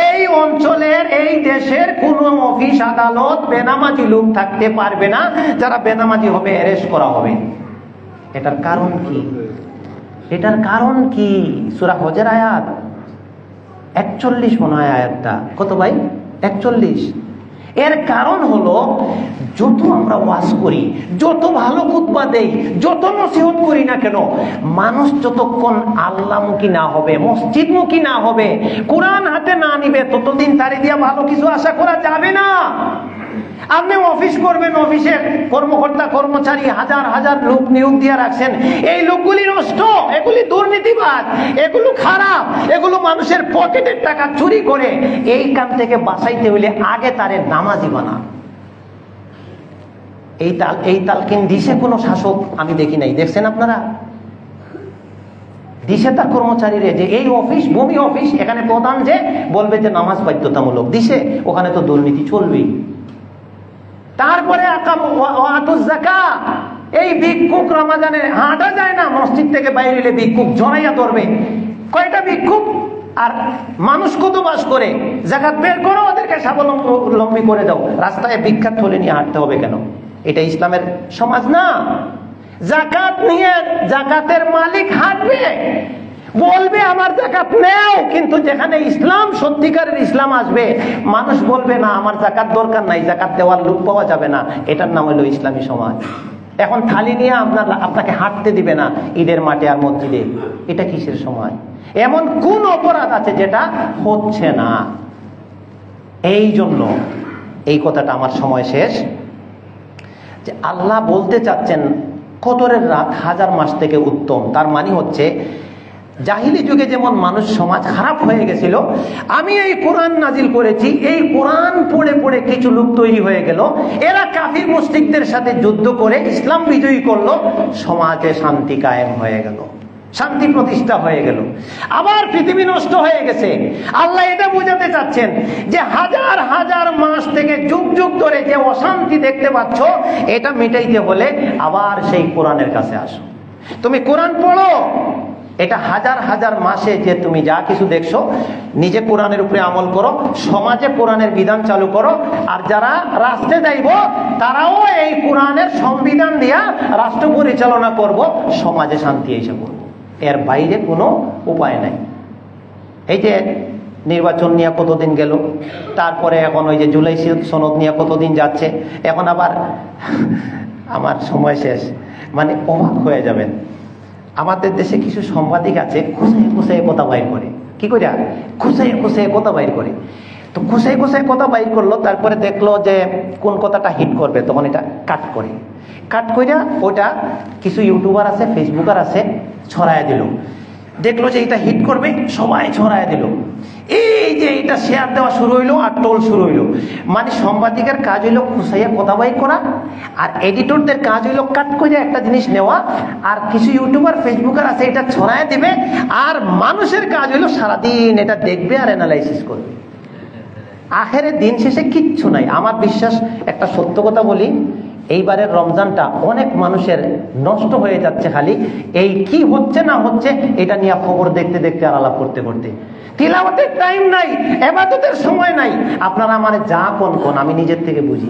এই অঞ্চলের, এই দেশের কোন অফিস আদালত বেনামাজি লোক থাকতে পারবে না, যারা বেনামাজি হবে অ্যারেস্ট করা হবে। এটার কারণ কি? এটার কারণ কি? সূরা হজের আয়াত 41 মনে হয় আয়াতটা, কত ভাই? 41। এর কারণ হলো, যত আমরা ওয়াজ করি, যত ভালো খুতবা দেই, যত নসিহত করি না কেন, মানুষ যতক্ষণ আল্লাহমুখী না হবে, মসজিদমুখী না হবে, কোরআন হাতে না নিবে, ততদিন তারে দিয়া ভালো কিছু আশা করা যাবে না। আপনি অফিস করবেন, অফিসের কর্মকর্তা কর্মচারী হাজার হাজার লোক নিয়োগ দিয়ে রাখছেন, এই লোকগুলি নষ্ট, এগুলি দুর্নীতিবাজ, এগুলো খারাপ, এগুলো মানুষের পকেটের টাকা চুরি করে। এই কাম থেকে বাঁচাইতে হইলে আগে তারে নামাজি বানা। এই তালকিন দিছে কোনো শাসক আমি দেখি নাই, দেখছেন আপনারা? দিছে তার কর্মচারীরে যে এই অফিস ভূমি অফিস, এখানে প্রধান যে বলবে যে নামাজ বাধ্যতামূলক, দিছে, ওখানে তো দুর্নীতি চলবেই। তারপরে এই ভিক্ষুক রমাজানে হাঁটা যায় না, মসজিদ থেকে বাইরে এলে ভিক্ষুক জড়াইয়া ধরবে। কয়টা ভিক্ষুক আর মানুষ কত বাস করে, জাকাত বের করো, ওদেরকে স্বাবলম্বী করে দাও। রাস্তায় ভিক্ষার থলে নিয়ে হাঁটতে হবে কেন? এটা ইসলামের সমাজ না। জাকাত নিয়ে জাকাতের মালিক হাঁটবে, বলবে আমার জাকাত নেও, কিন্তু যেখানে ইসলাম, সত্যিকারের ইসলাম আসবে, মানুষ বলবে না আমার জাকাত দরকার নাই, জাকাত দেওয়ার লোক পাওয়া যাবে না। এটার নাম হলো ইসলামী সমাজ। এখন থালি নিয়ে আপনাকে হাঁটতে দিবে না ঈদের মাঠে আর মসজিদে। এটা কিসের সমাজ? এমন কোন অপরাধ আছে যেটা হচ্ছে না? এই জন্য এই কথাটা, আমার সময় শেষ, যে আল্লাহ বলতে চাচ্ছেন কদরের রাত 1000 মাস থেকে উত্তম। তার মানে হচ্ছে জাহিলি যুগে যেমন মানুষ সমাজ খারাপ হয়ে গেছিল, আমি এই কোরআন নাজিল করেছি, এই কোরআন পড়ে পড়ে কিছু লোক তৈরি হয়ে গেল, এরা কাফির মুশরিকদের সাথে যুদ্ধ করে ইসলাম বিজয়ী করলো, সমাজে শান্তি কায়েম হয়ে গেল, শান্তি প্রতিষ্ঠা হয়ে গেল। আবার পৃথিবী নষ্ট হয়ে গেছে। আল্লাহ এটা বোঝাতে চাচ্ছেন যে হাজার হাজার মাস থেকে যুগ যুগ ধরে যে অশান্তি দেখতে পাচ্ছ, এটা মিটাইতে হলে আবার সেই কোরআনের কাছে আসো। তুমি কোরআন পড়ো, এটা হাজার হাজার মাসে যে তুমি যা কিছু দেখছো, নিজে কোরআনের উপরে আমল করো, সমাজে কোরআনের বিধান চালু করো, আর যারা রাষ্ট্রে যাইব তারাও এই কোরআনের সংবিধান দিয়া রাষ্ট্র পরিচালনা করব, সমাজে শান্তি এসে করব। এর বাইরে কোনো উপায় নাই। এই যে নির্বাচন নিয়ে কতদিন গেল, তারপরে এখন ওই যে জুলাই সনদ নিয়ে কতদিন যাচ্ছে, এখন আবার আমার সময় শেষ, মানে অবাক হয়ে যাবেন। আমাদের দেশে কিছু সাংবাদিক আছে, খুঁচাই খুঁচাই কথা বাইর করে। কি করে? খুঁচাই খুঁচাই কথা বাইর করে। তো খুঁচাই খুঁচাই কথা বাইর করলো, তারপরে দেখলো যে কোন কথাটা হিট করবে, তখন এটা কাট করে। কাট করে ওটা কিছু ইউটিউবার আছে, ফেসবুকার আছে, ছড়ায় দিল। দেখলো যে এটা হিট করবে, সবাই ছড়ায় দিল। এই যে এটা শেয়ার দেওয়া শুরু হইলো আর টোল শুরু হইলো। মানে সাংবাদিকের কাজ হইলো খুঁচাইয়া কথা বাইর করা, আর এডিটরদের কাজ হইলো কাট করে একটা জিনিস নেওয়া, আর কিছু ইউটিউবার ফেসবুকার আছে এটা ছড়ায় দিবে, আর মানুষের কাজ হইলো সারাদিন এটা দেখবে আর অ্যানালাইসিস করবে। আখেরে দিন শেষে কিচ্ছু নাই। আমার বিশ্বাস, একটা সত্য কথা বলি, এইবারের রমজানটা অনেক মানুষের নষ্ট হয়ে যাচ্ছে খালি এই কি হচ্ছে না হচ্ছে এটা নিয়ে খবর দেখতে দেখতে আর আলাপ করতে করতে। তিলাওয়াতের টাইম নাই, ইবাদতের সময় নাই। আপনারা মানে যা কোন আমি নিজের থেকে বুঝি।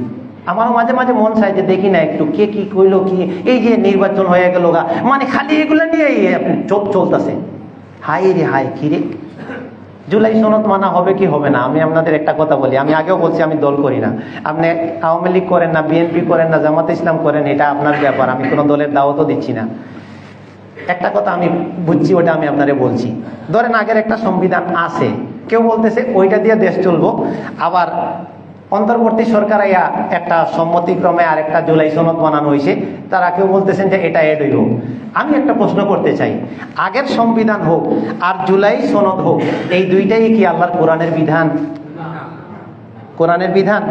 আমারও মাঝে মাঝে মন চায় যে দেখি না একটু কে কি কইলো, কি এই যে নির্বাচন হয়ে গেল গা, মানে খালি এগুলো নিয়ে চলতেছে। হাই রে হাই, কি রে, জুলাই সনদ মানা হবে কি হবে না? আমি আপনাদের একটা কথা বলি, আমি আগেও বলছি আমি দল করি না। আপনি আওয়ামী লীগ করেন না, বিএনপি করেন না, জামাতে ইসলাম করেন, এটা আপনার ব্যাপার, আমি কোনো দলের দাওয়াতও দিচ্ছি না। একটা কথা আমি বুঝছি, ওটা আমি আপনারে বলছি। ধরেন আগের একটা সংবিধান আছে, কেউ বলতেছে ওইটা দিয়ে দেশ চলবো, আবার অন্তর্বর্তী সরকার আইয়া একটা সম্মতিক্রমে আর একটা জুলাই সনদ বানানো হয়েছে, তারা কেউ বলতেছেন যে এটা এড হইব। আমি একটা প্রশ্ন করতে চাই, আগের সংবিধান হোক আর জুলাই সনদ হোক, এই দুইটাই কি আল্লাহর কোরআনের বিধান? কোরআনের বিধান।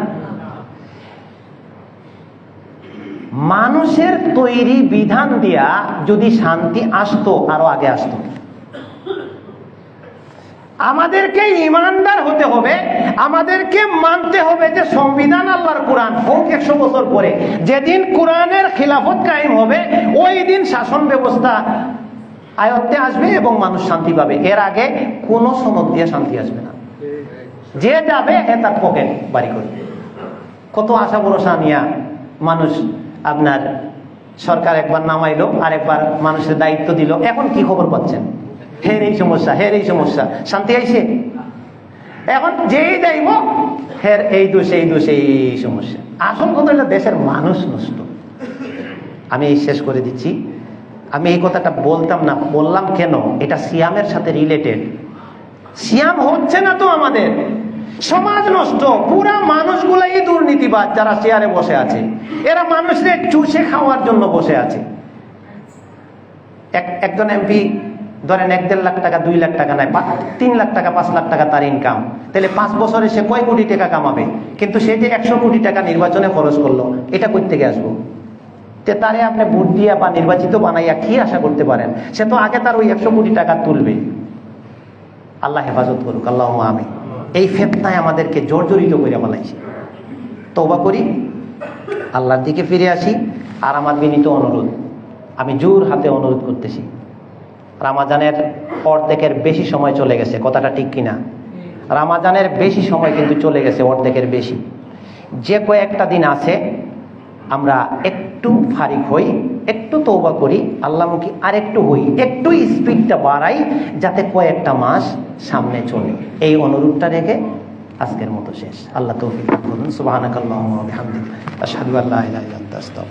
মানুষের তৈরি বিধান দিয়া যদি শান্তি আসতো, আরো আগে আসতো। আমাদেরকে ইমানদার হতে হবে, আমাদেরকে মানতে হবে যে সংবিধান আল্লাহর কোরআন হোক 100 বছর পরে, যেদিন কোরআনের খিলাফত কায়েম হবে ওই দিন শাসন ব্যবস্থা আয়ত্তে আসবে এবং মানুষ শান্তি পাবে। এর আগে কোনো সনদ দিয়ে শান্তি আসবে না। যে যাবে তার পকেট বাড়ি করবে। কত আশা ভরসা নিয়া মানুষ আপনার সরকার একবার নামাইলো, আর একবার মানুষের দায়িত্ব দিল, এখন কি খবর পাচ্ছেন? হের এই সমস্যা, হের এই সমস্যা, শান্তি আইছে? এখন যেই যাইব হের এই দোষ, এই দোষ, এই সমস্যা। আসল কথা হলো দেশের মানুষ নষ্ট। আমি এই শেষ করে দিচ্ছি, আমি এই কথাটা বলতাম না, বললাম কেন, এটা সিয়ামের সাথে রিলেটেড। সিয়াম হচ্ছে না তো আমাদের, সমাজ নষ্ট, পুরা মানুষগুলাই দুর্নীতিবাজ যারা চেয়ারে বসে আছে, এরা মানুষদের চুষে খাওয়ার জন্য বসে আছে। একজন এমপি ধরেন 1-1.5 লাখ টাকা, 2 লাখ টাকা নেয়, 3 লাখ টাকা, 5 লাখ টাকা তার ইনকাম, তাহলে 5 বছরে সে কয় কোটি টাকা কামাবে? কিন্তু সে যে 100 কোটি টাকা নির্বাচনে খরচ করলো, এটা কই থেকে আসবো? তে তারে আপনি ভোট দিয়া বা নির্বাচিত বানাইয়া কি আশা করতে পারেন? সে তো আগে তার ওই 100 কোটি টাকা তুলবে। আল্লাহ হেফাজত করুক, আল্লাহুম্মা আমিন। এই ফিতনায় আমাদেরকে জর্জরিত করে ফেলাইছে। তওবা করি, আল্লাহর দিকে ফিরে আসি। আর আমার বিনীত অনুরোধ, আমি জোর হাতে অনুরোধ করতেছি, রামাজানের অর্ধেকের বেশি সময় চলে গেছে, কথাটা ঠিক কিনা? রামাজানের বেশি সময় কিন্তু চলে গেছে, অর্ধেকের বেশি। যে কয়েকটা দিন আছে আমরা একটু ফারিক হই, একটু তওবা করি, আল্লাহমুখী আর একটু হই, একটু স্পিডটা বাড়াই, যাতে কয়েকটা মাস সামনে চলে। এই অনুরোধটা রেখে আজকের মতো শেষ। আল্লাহ তৌফিক করুন। সুবহানাকাল্লাহুম্মা ওয়া বিহামদিকা, আশহাদু আল্লা ইলাহা ইল্লা আনতা, আস্তাগফিরুকা।